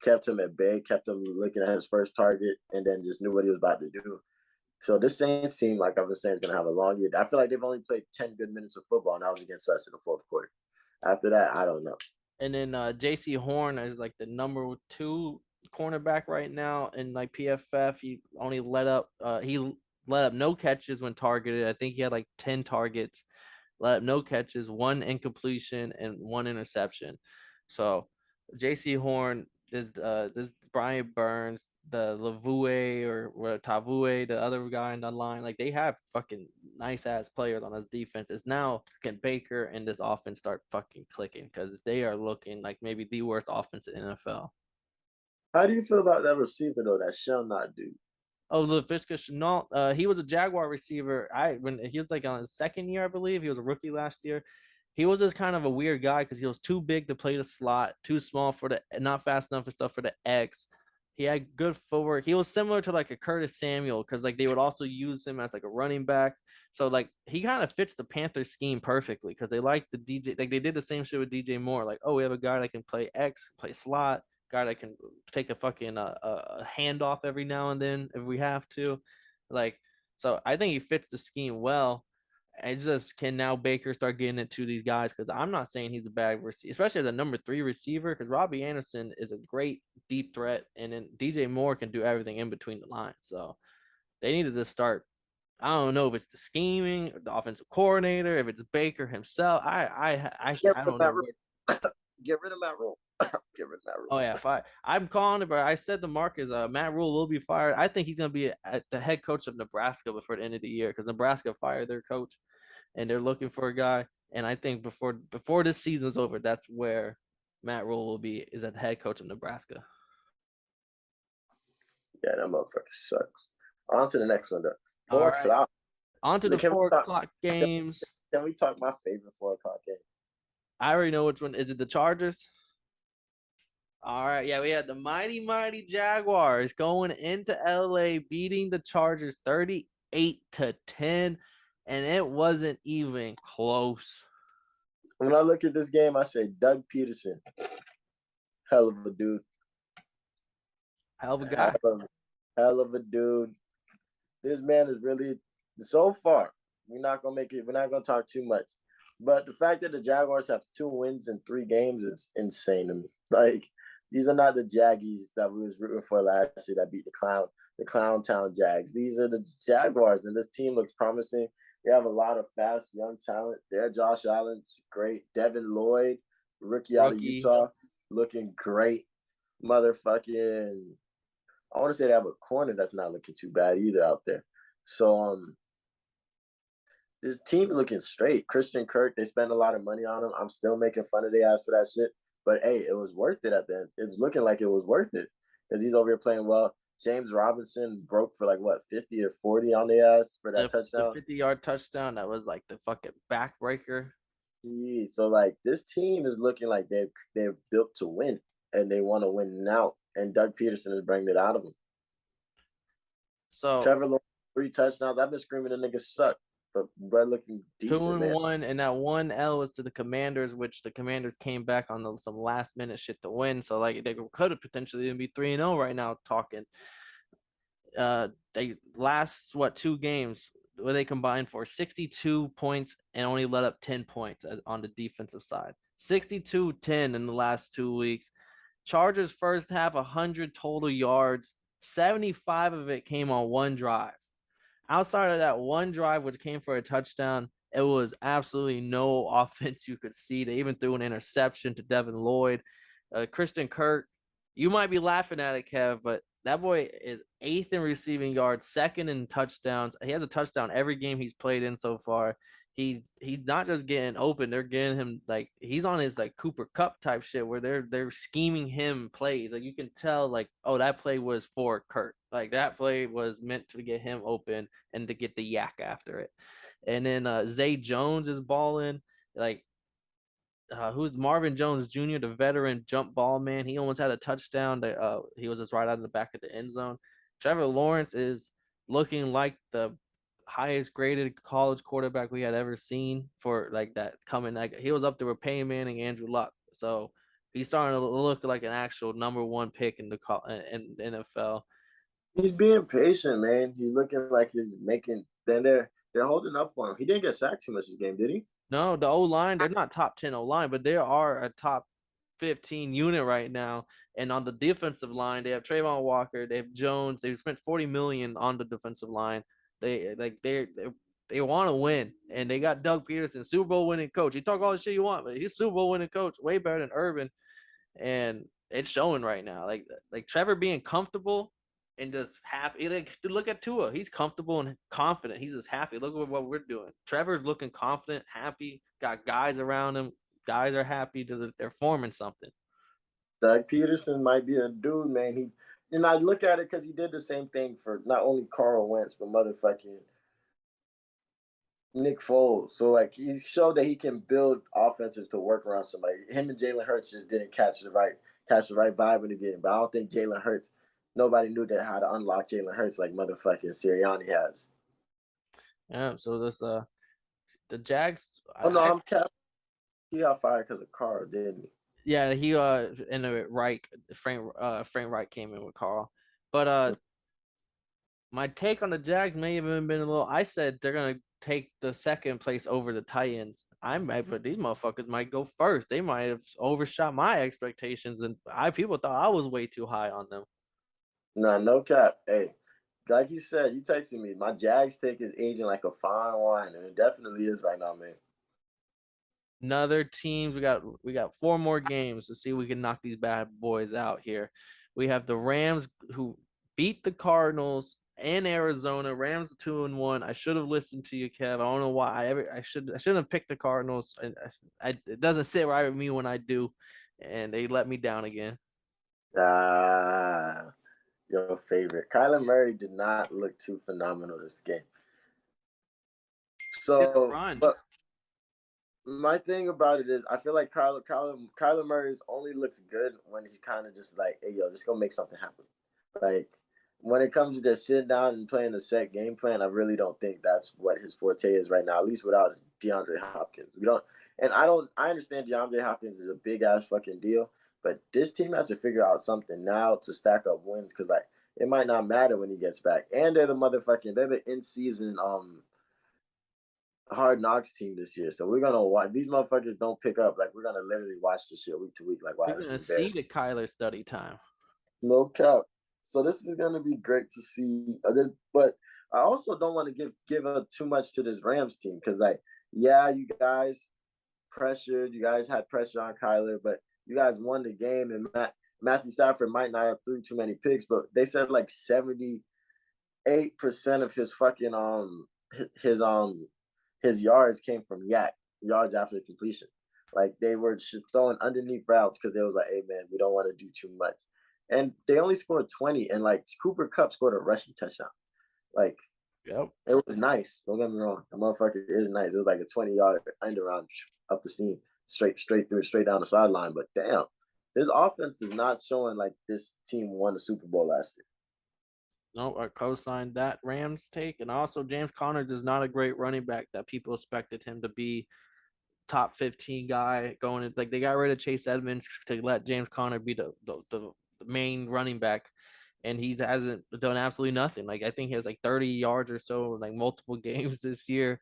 kept him at bay, kept him looking at his first target, and then just knew what he was about to do. So this Saints team, like I've been saying, is going to have a long year. I feel like they've only played 10 good minutes of football, and that was against us in the fourth quarter. After that, I don't know. And then J.C. Horn is like the number 2 cornerback right now in like PFF. He only let up no catches when targeted. I think he had like 10 targets, let up no catches, 1 incompletion, and 1 interception. So J.C. Horn is this Brian Burns, the Lavue or Tavue, the other guy in the line. Like they have fucking nice ass players on this defense. It's now can Baker and this offense start fucking clicking because they are looking like maybe the worst offense in the NFL. How do you feel about that receiver though? That shall not do. Oh, Laviska Shenault. He was a Jaguar receiver. When he was like on his second year, I believe he was a rookie last year. He was just kind of a weird guy because he was too big to play the slot, too small for not fast enough for stuff for the X. He had good footwork. He was similar to like a Curtis Samuel because like they would also use him as like a running back. So like he kind of fits the Panthers scheme perfectly because they like the DJ. Like they did the same shit with DJ Moore. Like, oh, we have a guy that can play X, play slot, guy that can take a fucking a handoff every now and then if we have to. Like, so I think he fits the scheme well. And just can now Baker start getting it to these guys because I'm not saying he's a bad receiver, especially as a number 3 receiver because Robbie Anderson is a great deep threat and then DJ Moore can do everything in between the lines. So they needed to start. I don't know if it's the scheming, or the offensive coordinator, if it's Baker himself. I don't know. Get rid of Matt Rule. Get rid of Matt Rule. Oh yeah, fire. I'm calling it, but I said to Marcus, Matt Rule will be fired. I think he's gonna be the head coach of Nebraska before the end of the year because Nebraska fired their coach, and they're looking for a guy. And I think before this season's over, that's where Matt Rule will be is at the head coach of Nebraska. Yeah, that motherfucker sucks. On to the next one though. 4 o'clock. On to the 4 o'clock games. Can we talk my favorite 4 o'clock game? I already know which one. Is it the Chargers? All right, yeah, we had the mighty Jaguars going into LA, beating the Chargers 38-10, and it wasn't even close. When I look at this game, I say Doug Peterson, hell of a dude, hell of a guy, hell of a dude. This man is really so far. We're not gonna talk too much, But the fact that the Jaguars have 2 wins in 3 games is insane to me. Like, these are not the Jaggies that we was rooting for last year that beat the Clown Town Jags. These are the Jaguars, and this team looks promising. They have a lot of fast, young talent. There, Josh Allen's great. Devin Lloyd, rookie out of Utah, looking great. Motherfucking, I want to say they have a corner that's not looking too bad either out there. So, this team looking straight. Christian Kirk, they spend a lot of money on him. I'm still making fun of their ass for that shit. But, hey, it was worth it at the end. It's looking like it was worth it because he's over here playing well. James Robinson broke for, 50 or 40 on the ass for that touchdown. The 50-yard touchdown, that was, the fucking backbreaker. Yeah, so, this team is looking like they're built to win, and they want to win now. And Doug Peterson is bringing it out of them. So Trevor Lawrence, 3 touchdowns. I've been screaming the niggas suck. But Brett looking decent, 2-1, and that 1 L was to the Commanders, which the Commanders came back on some last minute shit to win. So they could have potentially even be 3-0 right now. Talking, they last 2 games where they combined for 62 points and only let up 10 points on the defensive side. 62-10 in the last 2 weeks. Chargers first half 100 total yards, 75 of it came on 1 drive. Outside of that 1 drive, which came for a touchdown, it was absolutely no offense you could see. They even threw an interception to Devin Lloyd. Christian Kirk, you might be laughing at it, Kev, but that boy is 8th in receiving yards, 2nd in touchdowns. He has a touchdown every game he's played in so far. He's not just getting open; they're getting him he's on his Cooper Kupp type shit where they're scheming him plays. You can tell oh, that play was for Kirk. That play was meant to get him open and to get the yak after it. And then Zay Jones is balling. Who's Marvin Jones Jr., the veteran jump ball man. He almost had a touchdown. He was just right out of the back of the end zone. Trevor Lawrence is looking like the highest graded college quarterback we had ever seen for that coming. He was up there with Peyton Manning, Andrew Luck. So he's starting to look like an actual number 1 pick in the NFL. He's being patient, man. He's looking like he's making. Then they're holding up for him. He didn't get sacked too much this game, did he? No, the O-line, they're not top 10 O-line, but they are a top 15 unit right now. And on the defensive line, they have Trayvon Walker, they have Jones. They've spent $40 million on the defensive line. They want to win, and they got Doug Peterson, Super Bowl winning coach. You talk all the shit you want, but he's Super Bowl winning coach, way better than Urban, and it's showing right now. Like Trevor being comfortable and just happy. Look at Tua, he's comfortable and confident. He's just happy. Look at what we're doing. Trevor's looking confident, happy. Got guys around him. Guys are happy they're forming something. Doug Peterson might be a dude, man. I look at it because he did the same thing for not only Carl Wentz, but motherfucking Nick Foles. So he showed that he can build offensive to work around somebody. Him and Jalen Hurts just didn't catch the right vibe in the game. But I don't think Jalen Hurts. Nobody knew how to unlock Jalen Hurts like motherfucking Sirianni has. Yeah. So this the Jags. I'm capping. He got fired because of Carl, didn't he? Yeah, he and Frank Wright came in with Carl. But my take on the Jags may have been a little. I said they're gonna take the 2nd place over the Titans. But these motherfuckers might go first. They might have overshot my expectations, and people thought I was way too high on them. Nah, no cap. Hey, like you said, you texted me. My Jags take is aging like a fine wine, and it definitely is right now, man. Another teams, we got 4 more games to see if we can knock these bad boys out here. We have the Rams who beat the Cardinals in Arizona. Rams 2-1. I should have listened to you, Kev. I don't know why I shouldn't have picked the Cardinals. It doesn't sit right with me when I do, and they let me down again. Your favorite. Kyler Murray did not look too phenomenal this game. So, but my thing about it is I feel like Kyler Murray only looks good when he's kind of just like, hey, yo, just go make something happen. When it comes to just sitting down and playing a set game plan, I really don't think that's what his forte is right now, at least without DeAndre Hopkins. I understand DeAndre Hopkins is a big-ass fucking deal, but this team has to figure out something now to stack up wins because, it might not matter when he gets back. And they're the in-season Hard Knocks team this year. So we're gonna watch. These motherfuckers don't pick up. Like we're gonna literally watch this shit week to week. Like wow, We're this is gonna see embarrassing. the Kyler study time. No cap. So this is gonna be great to see. But I also don't want to give up too much to this Rams team because like yeah, you guys pressured. You guys had pressure on Kyler, but you guys won the game. And Matthew Stafford might not have threw too many picks, but they said like 78% of his fucking his his yards came from yards after completion. Like they were throwing underneath routes because they was like, hey man, we don't want to do too much. And they only scored 20, and like Cooper Kupp scored a rushing touchdown. Like Yep. it was nice. Don't get me wrong. The motherfucker is nice. It was like a 20-yard end around up the seam, straight down the sideline. But damn, this offense is not showing like this team won the Super Bowl last year. No, I co-signed that Rams take. And also James Conner is not a great running back that people expected him to be. Top 15 guy going in. Like they got rid of Chase Edmonds to let James Conner be the main running back, and he hasn't done absolutely nothing. Like I think he has like 30 yards or so, like multiple games this year.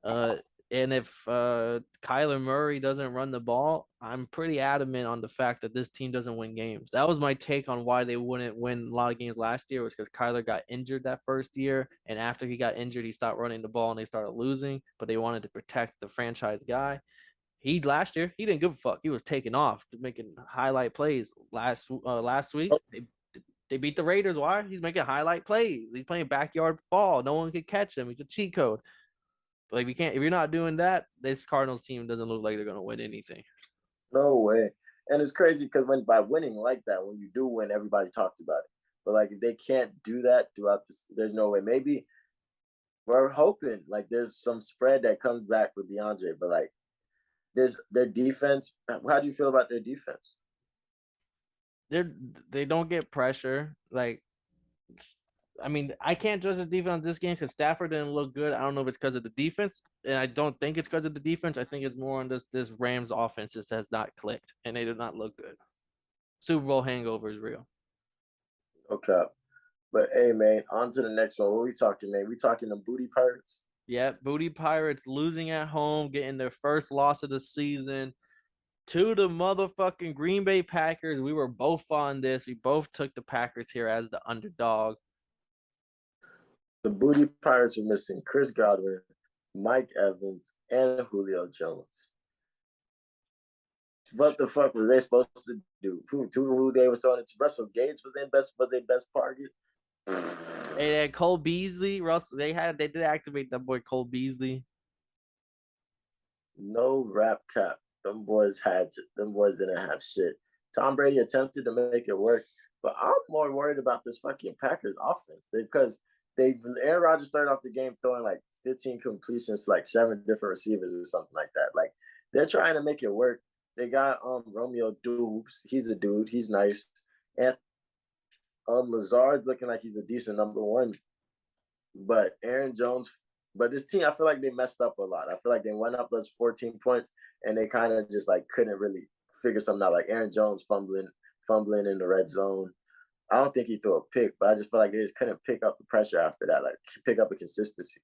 Uh, and if Kyler Murray doesn't run the ball, I'm pretty adamant on the fact that this team doesn't win games. That was my take on why they wouldn't win a lot of games last year, was because Kyler got injured that first year, and after he got injured, he stopped running the ball and they started losing. But they wanted to protect the franchise guy. He last year he didn't give a fuck. He was taking off, making highlight plays. Last week they beat the Raiders. Why? He's making highlight plays. He's playing backyard ball. No one could catch him. He's a cheat code. But like we can't if you're not doing that, this Cardinals team doesn't look like they're gonna win anything. No way. And it's crazy because when by winning like that, when you do win, everybody talks about it. But like if they can't do that throughout this, there's no way. Maybe we're hoping like there's some spread that comes back with DeAndre, but like their defense. How do you feel about their defense? They don't get pressure. Like I mean, I can't judge the defense on this game because Stafford didn't look good. I don't know if it's because of the defense, and I don't think it's because of the defense. I think it's more on this Rams offense that has not clicked, and they do not look good. Super Bowl hangover is real. Okay. But hey man, on to the next one. What are we talking, man? We talking the booty pirates? Yeah, Booty Pirates losing at home, getting their first loss of the season to the motherfucking Green Bay Packers. We were both on this. We both took the Packers here as the underdog. The booty pirates were missing Chris Godwin, Mike Evans, and Julio Jones. What the fuck were they supposed to do? Who they was throwing it to? Russell Gage was their best target. They had Cole Beasley, Russell. They did activate that boy Cole Beasley. No rap cap. Them boys didn't have shit. Tom Brady attempted to make it work, but I'm more worried about this fucking Packers offense because Aaron Rodgers started off the game throwing like 15 completions to like 7 different receivers or something like that. Like they're trying to make it work. They got Romeo Dubes. He's a dude. He's nice. And Lazard's looking like he's a decent number one. But Aaron Jones, but this team, I feel like they messed up a lot. I feel like they went up those 14 points and they kind of just like couldn't really figure something out. Like Aaron Jones fumbling in the red zone. I don't think he threw a pick, but I just feel like they just couldn't pick up the pressure after that, like pick up a consistency.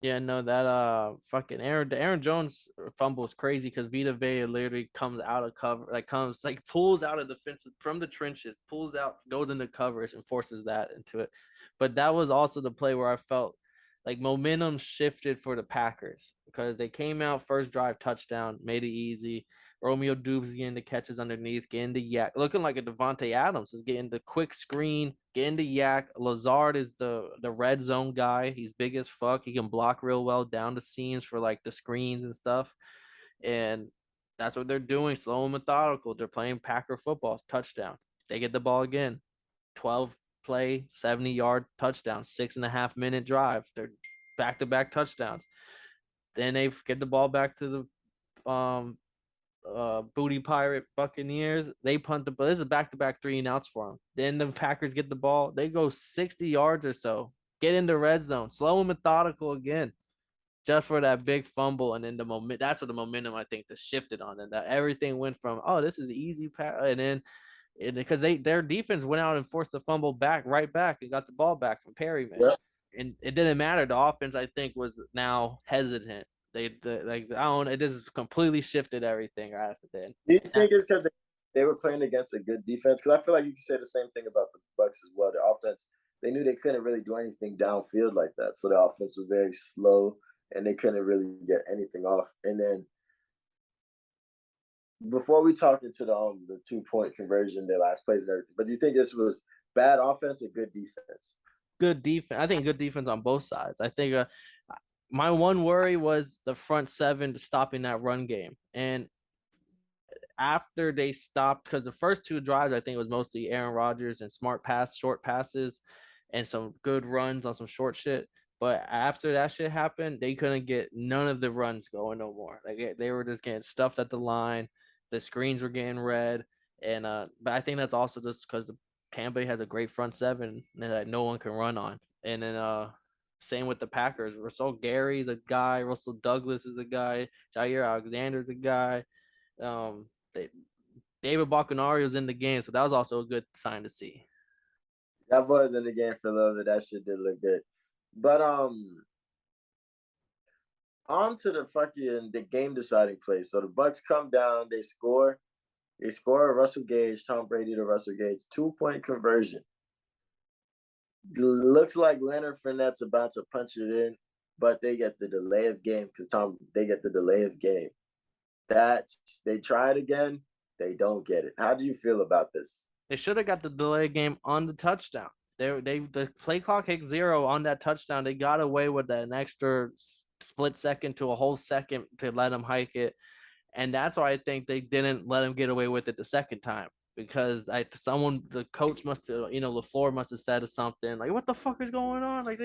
Yeah, no, that fucking Aaron Jones fumble is crazy because Vita Vea literally comes out of cover, like pulls out of defensive from the trenches, pulls out, goes into coverage and forces that into it. But that was also the play where I felt like momentum shifted for the Packers because they came out first drive touchdown, made it easy. Romeo Dubes getting the catches underneath, getting the yak, looking like a Devontae Adams is getting the quick screen, getting the yak. Lazard is the red zone guy. He's big as fuck. He can block real well down the seams for like the screens and stuff. And that's what they're doing, slow and methodical. They're playing Packer football, touchdown. They get the ball again, 12 play, 70-yard touchdown, 6.5-minute drive. They're back-to-back touchdowns. Then they get the ball back to the booty pirate Buccaneers. They punt the ball. This is back-to-back 3-and-outs for them. Then the Packers get the ball. They go 60 yards or so, get in the red zone, slow and methodical again, just for that big fumble. And then the moment, that's what the momentum I think just shifted on, and that everything went from, oh, this is easy pass, and then because their defense went out and forced the fumble right back and got the ball back from Perryman. Yep. and it didn't matter. The offense, I think, was now hesitant. Like I don't. It just completely shifted everything right after that. Do you think it's because they were playing against a good defense? Because I feel like you can say the same thing about the Bucks as well. The offense, they knew they couldn't really do anything downfield like that, so the offense was very slow, and they couldn't really get anything off. And then before we talk into the 2-point conversion, their last plays and everything, but do you think this was bad offense or good defense? Good defense. I think good defense on both sides. I think my one worry was the front seven stopping that run game. And after they stopped, because the first two drives, I think it was mostly Aaron Rodgers and short passes, and some good runs on some short shit. But after that shit happened, they couldn't get none of the runs going no more. Like they were just getting stuffed at the line. The screens were getting red, and but I think that's also just because the Tampa Bay has a great front seven that no one can run on. And then same with the Packers. Russell Gary's a guy. Russell Douglas is a guy. Jair Alexander's a guy. They, David Bakhtiari was in the game, so that was also a good sign to see. That was in the game for a little bit. That shit did look good. But on to the game deciding play. So the Bucks come down, they score. They score a Russell Gage, Tom Brady to Russell Gage, 2-point conversion. Looks like Leonard Fournette's about to punch it in, but they get the delay of game because they get the delay of game. They try it again, they don't get it. How do you feel about this? They should have got the delay game on the touchdown. The play clock hit 0 on that touchdown. They got away with an extra split second to a whole second to let them hike it. And that's why I think they didn't let him get away with it the second time, because the coach must have, LaFleur must have said something like, "What the fuck is going on?" Like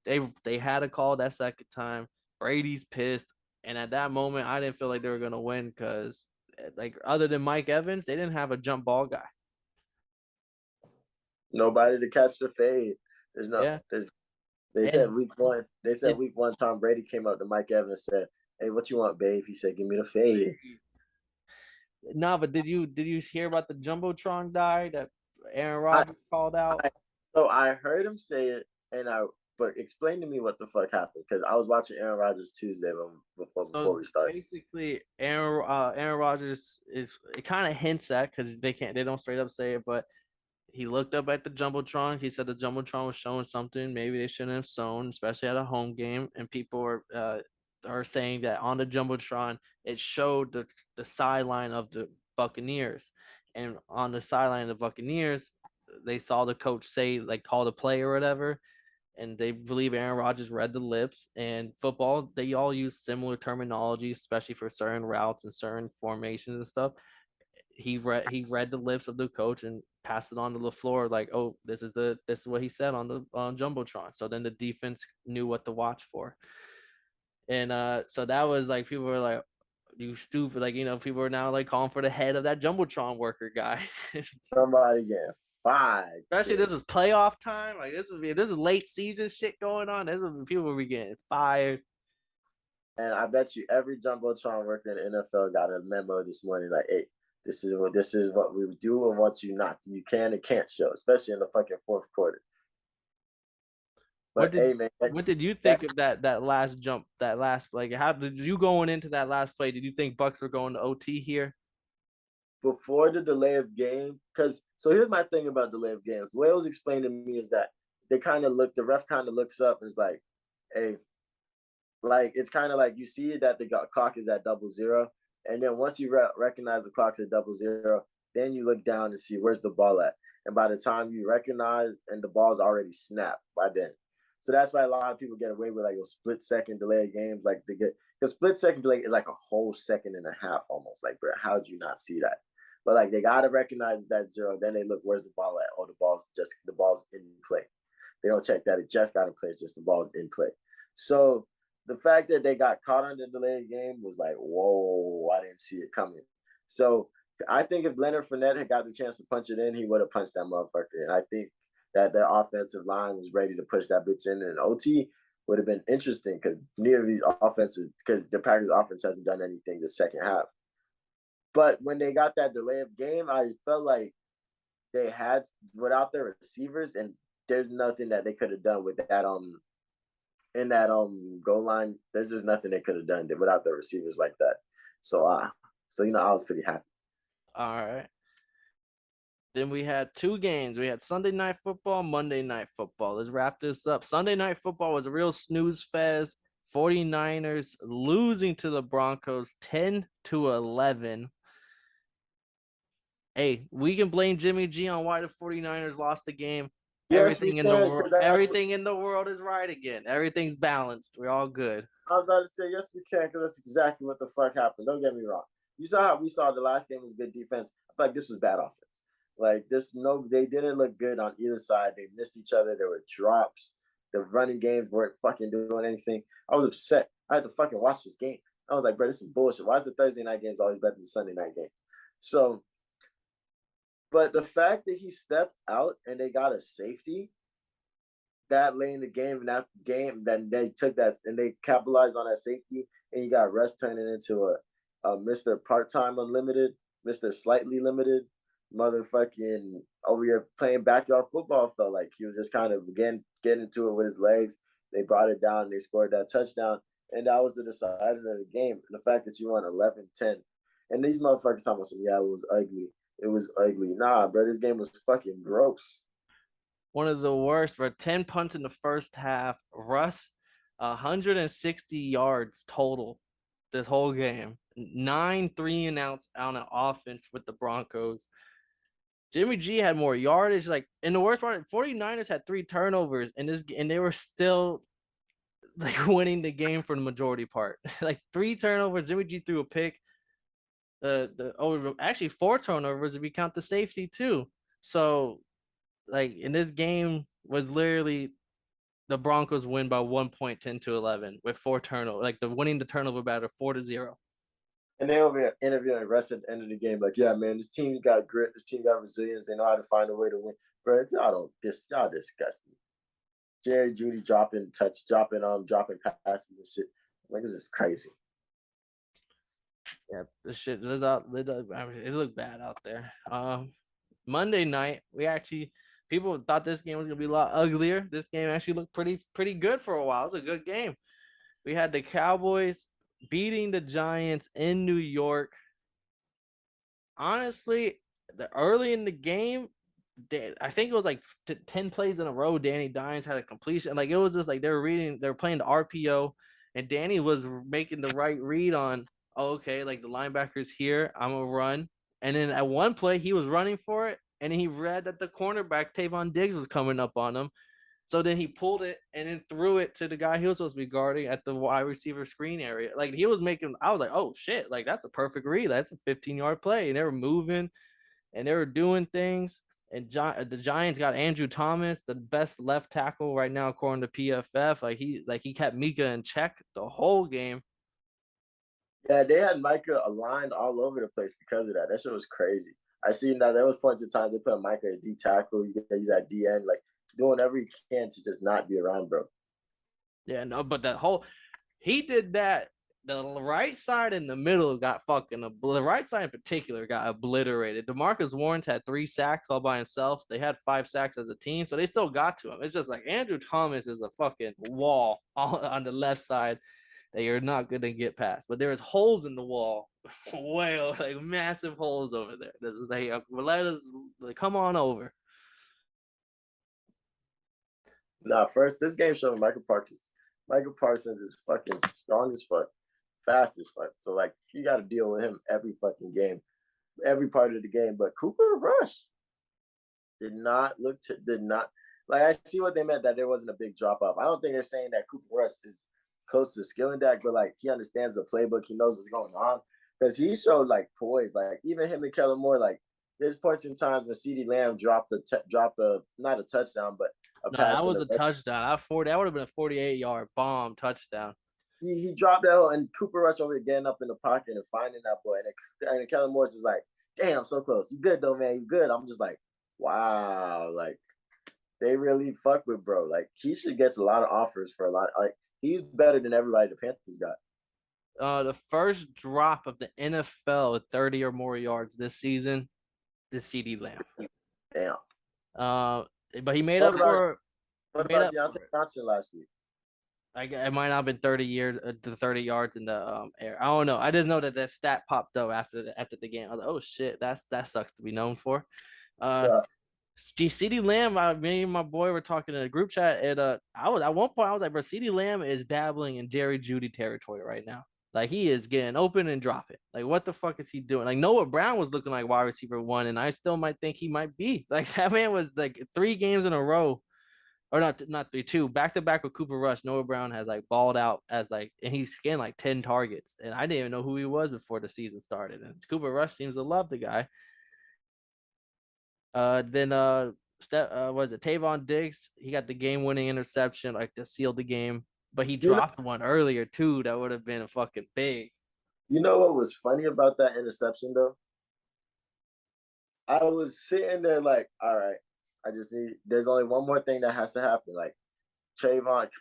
they had a call that second time. Brady's pissed, and at that moment, I didn't feel like they were gonna win because, like, other than Mike Evans, they didn't have a jump ball guy. Nobody to catch the fade. Yeah. They said week one, Tom Brady came up to Mike Evans and said, "Hey, what you want, babe?" He said, "Give me the fade." No, but did you hear about the Jumbotron die that Aaron Rodgers called out? So I heard him say it, but explain to me what the fuck happened, because I was watching Aaron Rodgers Tuesday before we started. Basically, Aaron Rodgers it kind of hints at, because they don't straight up say it, but he looked up at the Jumbotron. He said the Jumbotron was showing something maybe they shouldn't have shown, especially at a home game. And people are saying that on the Jumbotron, it showed the sideline of the Buccaneers. And on the sideline of the Buccaneers, they saw the coach say, like, call the play or whatever. And they believe Aaron Rodgers read the lips. And football, they all use similar terminology, especially for certain routes and certain formations and stuff. He read the lips of the coach and passed it on to LaFleur, like, "Oh, this is what he said on Jumbotron." So then the defense knew what to watch for. And so that was like, people were like, "You stupid," like, people are now like calling for the head of that Jumbotron worker guy. Somebody getting fired. Especially this is playoff time. Like, this is late season shit going on. People will be getting fired. And I bet you every Jumbotron worker in the NFL got a memo this morning like, "Hey, this is what we do and what you not do. You can and can't show, especially in the fucking fourth quarter." But what did you think of that last jump? That last, like, how did you, going into that last play? Did you think Bucks were going to OT here? Before the delay of game, so here's my thing about delay of games. The way it was explained to me is that the ref kind of looks up and is like, "Hey," like, it's kind of like you see that the clock is at 00. And then once you recognize the clock's at 00, then you look down and see where's the ball at. And by the time you recognize, and the ball's already snapped by then. So that's why a lot of people get away with like a split second delay of games. Like the split second delay is like a whole second and a half almost. Like, bro, how'd you not see that? But like, they gotta recognize that 0. Then they look, where's the ball at? Oh, the ball's in play. They don't check that it just got in play. It's just the ball's in play. So the fact that they got caught on the delayed game was like, whoa, I didn't see it coming. So I think if Leonard Fournette had got the chance to punch it in, he would have punched that motherfucker. And I think that the offensive line was ready to push that bitch in. And OT would have been interesting because the Packers offense hasn't done anything the second half. But when they got that delay of game, I felt like they had, without their receivers, and there's nothing that they could have done with that in that goal line. There's just nothing they could have done without the receivers like that. So I was pretty happy. All right. Then we had 2 games. We had Sunday Night Football, Monday Night Football. Let's wrap this up. Sunday Night Football was a real snooze fest. 49ers losing to the Broncos 10-11. Hey, we can blame Jimmy G on why the 49ers lost the game. Yes, Everything in the world is right again. Everything's balanced. We're all good. I was about to say yes, we can, because that's exactly what the fuck happened. Don't get me wrong. You saw how we saw the last game was good defense. I feel like this was bad offense. Like they didn't look good on either side. They missed each other. There were drops. The running games weren't fucking doing anything. I was upset. I had to fucking watch this game. I was like, bro, this is bullshit. Why is the Thursday night games always better than the Sunday night game? So, but the fact that he stepped out and they got a safety that late in the game, and that game, then they took that and they capitalized on that safety, and you got Russ turning into a Mr. Part-Time Unlimited, Mr. Slightly Limited, motherfucking over here playing backyard football. Felt like he was just kind of again getting into it with his legs. They brought it down and they scored that touchdown, and that was the decider of the game. And the fact that you won 11-10, and these motherfuckers talking about some, yeah, it was ugly. It was ugly. Nah, bro, this game was fucking gross. One of the worst, bro. 10 punts in the first half. Russ, 160 yards total this whole game. 9 3-and-outs on an offense with the Broncos. Jimmy G had more yardage. Like, in the worst part, 49ers had 3 turnovers, and they were still like winning the game for the majority part. Like 3 turnovers. Jimmy G threw a pick. Actually 4 turnovers if you count the safety too. So, like, in this game was literally the Broncos win by 1 point, 10-11 with 4 turnovers. Like, the winning the turnover battle 4-0. And they over here interviewing Russ at the end of the game, like, yeah, man, this team got grit, this team got resilience, they know how to find a way to win. Bro, if y'all disgusting. Jerry Judy dropping passes and shit. Like, this is crazy. Yeah, this shit is out. It looked bad out there. Monday night, people thought this game was gonna be a lot uglier. This game actually looked pretty good for a while. It was a good game. We had the Cowboys beating the Giants in New York. Honestly, early in the game, I think it was like 10 plays in a row. Danny Dimes had a completion. Like, it was just like they were playing the RPO, and Danny was making the right read on, oh, okay, like the linebacker's here, I'm gonna run. And then at one play, he was running for it, and he read that the cornerback Trayvon Diggs was coming up on him. So then he pulled it and then threw it to the guy he was supposed to be guarding at the wide receiver screen area. Like, I was like, oh shit, like that's a perfect read. That's a 15-yard play. And they were moving and they were doing things. And the Giants got Andrew Thomas, the best left tackle right now, according to PFF. Like he kept Mika in check the whole game. Yeah, they had Micah aligned all over the place because of that. That shit was crazy. I seen that there was points in time they put Micah at D tackle, you get use that DN, like doing whatever he can to just not be around, bro. Yeah, no, but he did that. The right side in the middle got the right side in particular got obliterated. DeMarcus Lawrence had 3 sacks all by himself. They had 5 sacks as a team, so they still got to him. It's just like Andrew Thomas is a fucking wall on the left side that you're not going to get past. But there's holes in the wall, like massive holes over there. Let us come on over. Nah, first, this game showed Michael Parsons is fucking strong as fuck, fast as fuck. So, like, you got to deal with him every fucking game, every part of the game. But Cooper Rush did not, like, I see what they meant, that there wasn't a big drop off. I don't think they're saying that Cooper Rush is close to skilling that, but, like, he understands the playbook. He knows what's going on. Because he showed, like, poise. Like, even him and Kellen Moore, like, there's points in times when CeeDee Lamb dropped not a touchdown, but a pass. That was a touchdown. That would have been a 48-yard bomb touchdown. He dropped that, and Cooper Rush over here getting up in the pocket and finding that boy. And Kellen Moore's just like, damn, so close. You good, though, man. You good. I'm just like, wow. Like, they really fuck with bro. Like, he should get a lot of offers for a lot. Like, he's better than everybody the Panthers got. The first drop of the NFL with 30 or more yards this season is CeeDee Lamb. Damn. But he made What up about for. He what made about up Deontay for it. Johnson last week? Like it might not have been 30 years to 30 yards in the air. I don't know. I just know that stat popped up after the game. I was like, oh shit, that sucks to be known for. Uh, Yeah. CeeDee Lamb, me and my boy were talking in a group chat, and I was at one point I was like, bro, CeeDee Lamb is dabbling in Jerry Judy territory right now. Like he is getting open and dropping. Like what the fuck is he doing? Like Noah Brown was looking like wide receiver one, and I still might think he might be. Like that man was like 3 games in a row, or not 3, 2 back to back with Cooper Rush. Noah Brown has like balled out as like, and he's getting like 10 targets, and I didn't even know who he was before the season started. And Cooper Rush seems to love the guy. Then was it Trayvon Diggs? He got the game-winning interception, like to seal the game, but he You know, dropped one earlier too. That would have been a fucking big. you know what was funny about that interception though? I was sitting there like, all right, I just need. There's only one more thing that has to happen. Like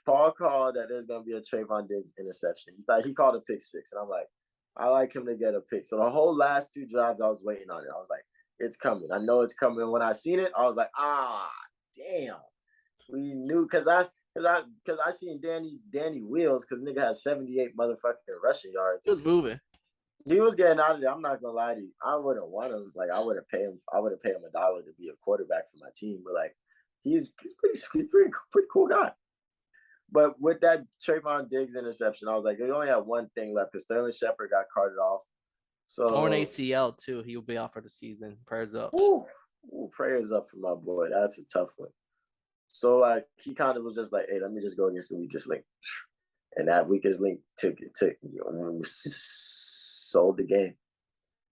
Paul called that there's gonna be a Trayvon Diggs interception. He called a pick six, and I'm like, I like him to get a pick. So the whole last 2 drives, I was waiting on it. I was like, it's coming. I know it's coming. And when I seen it, I was like, damn. We knew because I seen Danny Wheels because nigga had 78 motherfucking rushing yards. He was moving. He was getting out of there. I'm not gonna lie to you. I wouldn't want him. Like I would have paid him. I would have paid him $1 to be a quarterback for my team. But like he's pretty cool guy. But with that Trayvon Diggs interception, I was like, they only had one thing left because Sterling Shepard got carted off. Torn So ACL too. He'll be off for the season. Prayers up. prayers up for my boy. That's a tough one. So like he kind of was just like, hey, let me just go against the weakest link. And that weakest link took sold the game.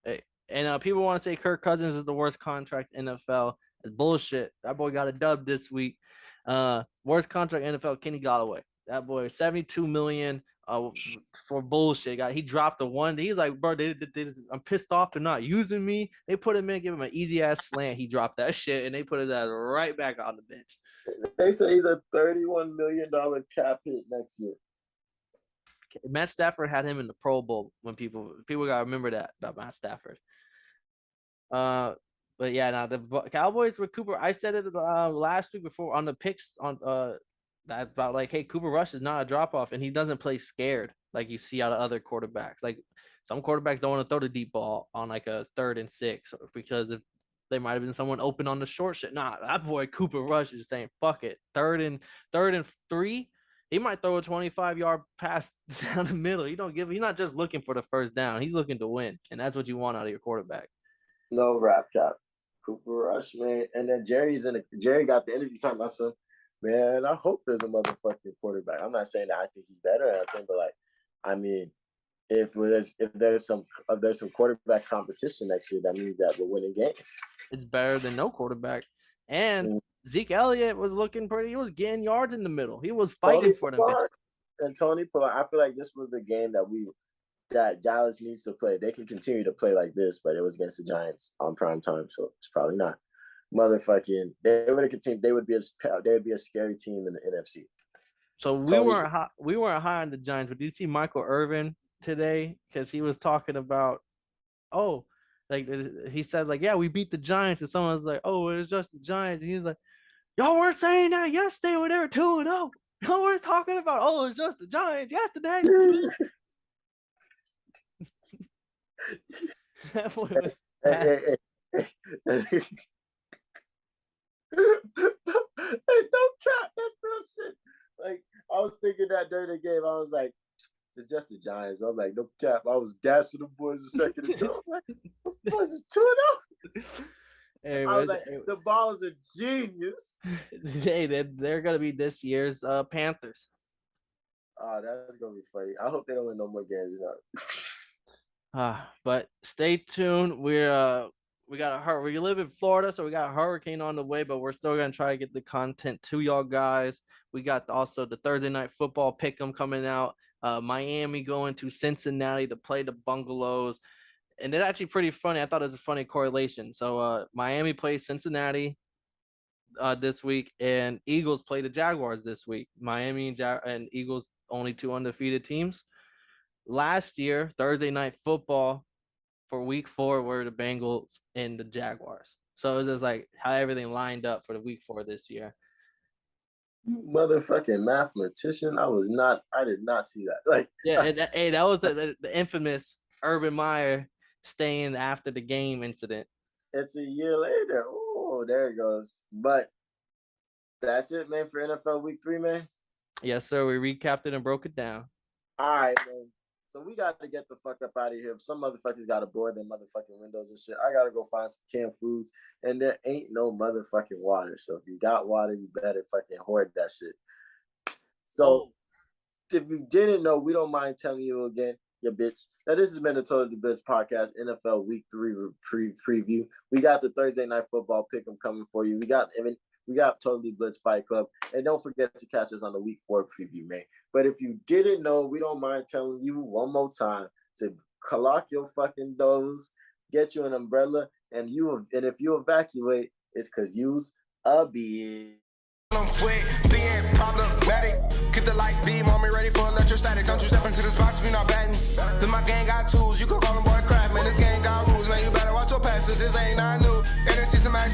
Hey, and people want to say Kirk Cousins is the worst contract in NFL. It's bullshit. That boy got a dub this week. Worst contract in NFL, Kenny Golladay. That boy, $72 million for bullshit. He dropped the one. He's like, bro, I'm pissed off. They're not using me. They put him in, give him an easy ass slant. He dropped that shit, and they put his ass right back on the bench. They say he's a $31 million cap hit next year. Matt Stafford had him in the Pro Bowl when people gotta remember that about Matt Stafford. But yeah, now the Cowboys with Cooper. I said it last week before on the picks on that about like, hey, Cooper Rush is not a drop off, and he doesn't play scared like you see out of other quarterbacks. Like some quarterbacks don't want to throw the deep ball on like a 3rd and 6 because if there might have been someone open on the short shit. Nah, that boy Cooper Rush is saying fuck it. 3rd and 3. He might throw a 25-yard pass down the middle. He's not just looking for the first down. He's looking to win, and that's what you want out of your quarterback. No rap cap. Cooper Rush, man. And then Jerry got the interview talking about some, man, I hope there's a motherfucking quarterback. I'm not saying that I think he's better or anything, but like, I mean, if there's some quarterback competition next year, that means that we're winning games. It's better than no quarterback. And Zeke Elliott was looking pretty. He was getting yards in the middle. He was fighting for them. And Tony Pollard, I feel like this was the game that Dallas needs to play. They can continue to play like this, but it was against the Giants on prime time, so it's probably not. Motherfucking, they would have continued. They would be a scary team in the NFC. So we weren't high on the Giants, but did you see Michael Irvin today? Because he was talking about, like he said, like, yeah, we beat the Giants, and someone was like, oh, it was just the Giants, and he was like, y'all weren't saying that yesterday when they were 2-0. Y'all were talking about, oh, it's just the Giants yesterday. That boy was hey, don't cap, that's real shit. Like I was thinking that during the game, I was like, it's just the Giants. I'm like, no cap. I was gassing the boys a second ago. Like, the boys is 2-0. Hey, I was like, the ball is a genius. Hey, they're gonna be this year's Panthers. Oh, that's gonna be funny. I hope they don't win no more games, you know. But stay tuned. We live in Florida, so we got a hurricane on the way, but we're still gonna try to get the content to y'all guys. We got also the Thursday night football pick'em coming out. Miami going to Cincinnati to play the Bungalows. And it's actually pretty funny. I thought it was a funny correlation. So Miami plays Cincinnati this week, and Eagles play the Jaguars this week. Miami and Eagles, only 2 undefeated teams. Last year, Thursday night football for week 4 were the Bengals and the Jaguars. So it was just like how everything lined up for the week 4 this year. You motherfucking mathematician. I did not see that. Like, yeah, and that was the infamous Urban Meyer staying after the game incident. It's a year later. Oh, there it goes. But that's it, man, for NFL Week 3, man. Yes, sir. We recapped it and broke it down. All right, man. So we got to get the fuck up out of here. Some motherfuckers got to board their motherfucking windows and shit. I got to go find some canned foods, and there ain't no motherfucking water. So if you got water, you better fucking hoard that shit. So if you didn't know, we don't mind telling you again, you bitch, that this has been the Totally Blitz podcast, NFL Week 3 preview. We got the Thursday Night Football pick 'em coming for you. We got Totally Blitz Fight Club. And don't forget to catch us on the Week 4 preview, man. But if you didn't know, we don't mind telling you one more time to lock your fucking doors, get you an umbrella, and if you evacuate, it's because you's a bitch. I'm quick, being problematic. Get the light beam on me, ready for electrostatic. Don't you step into this box if you're not batting. Then my gang got tools, you can call them boy crap, man. This gang got rules, man. You better watch your passes, this ain't not new.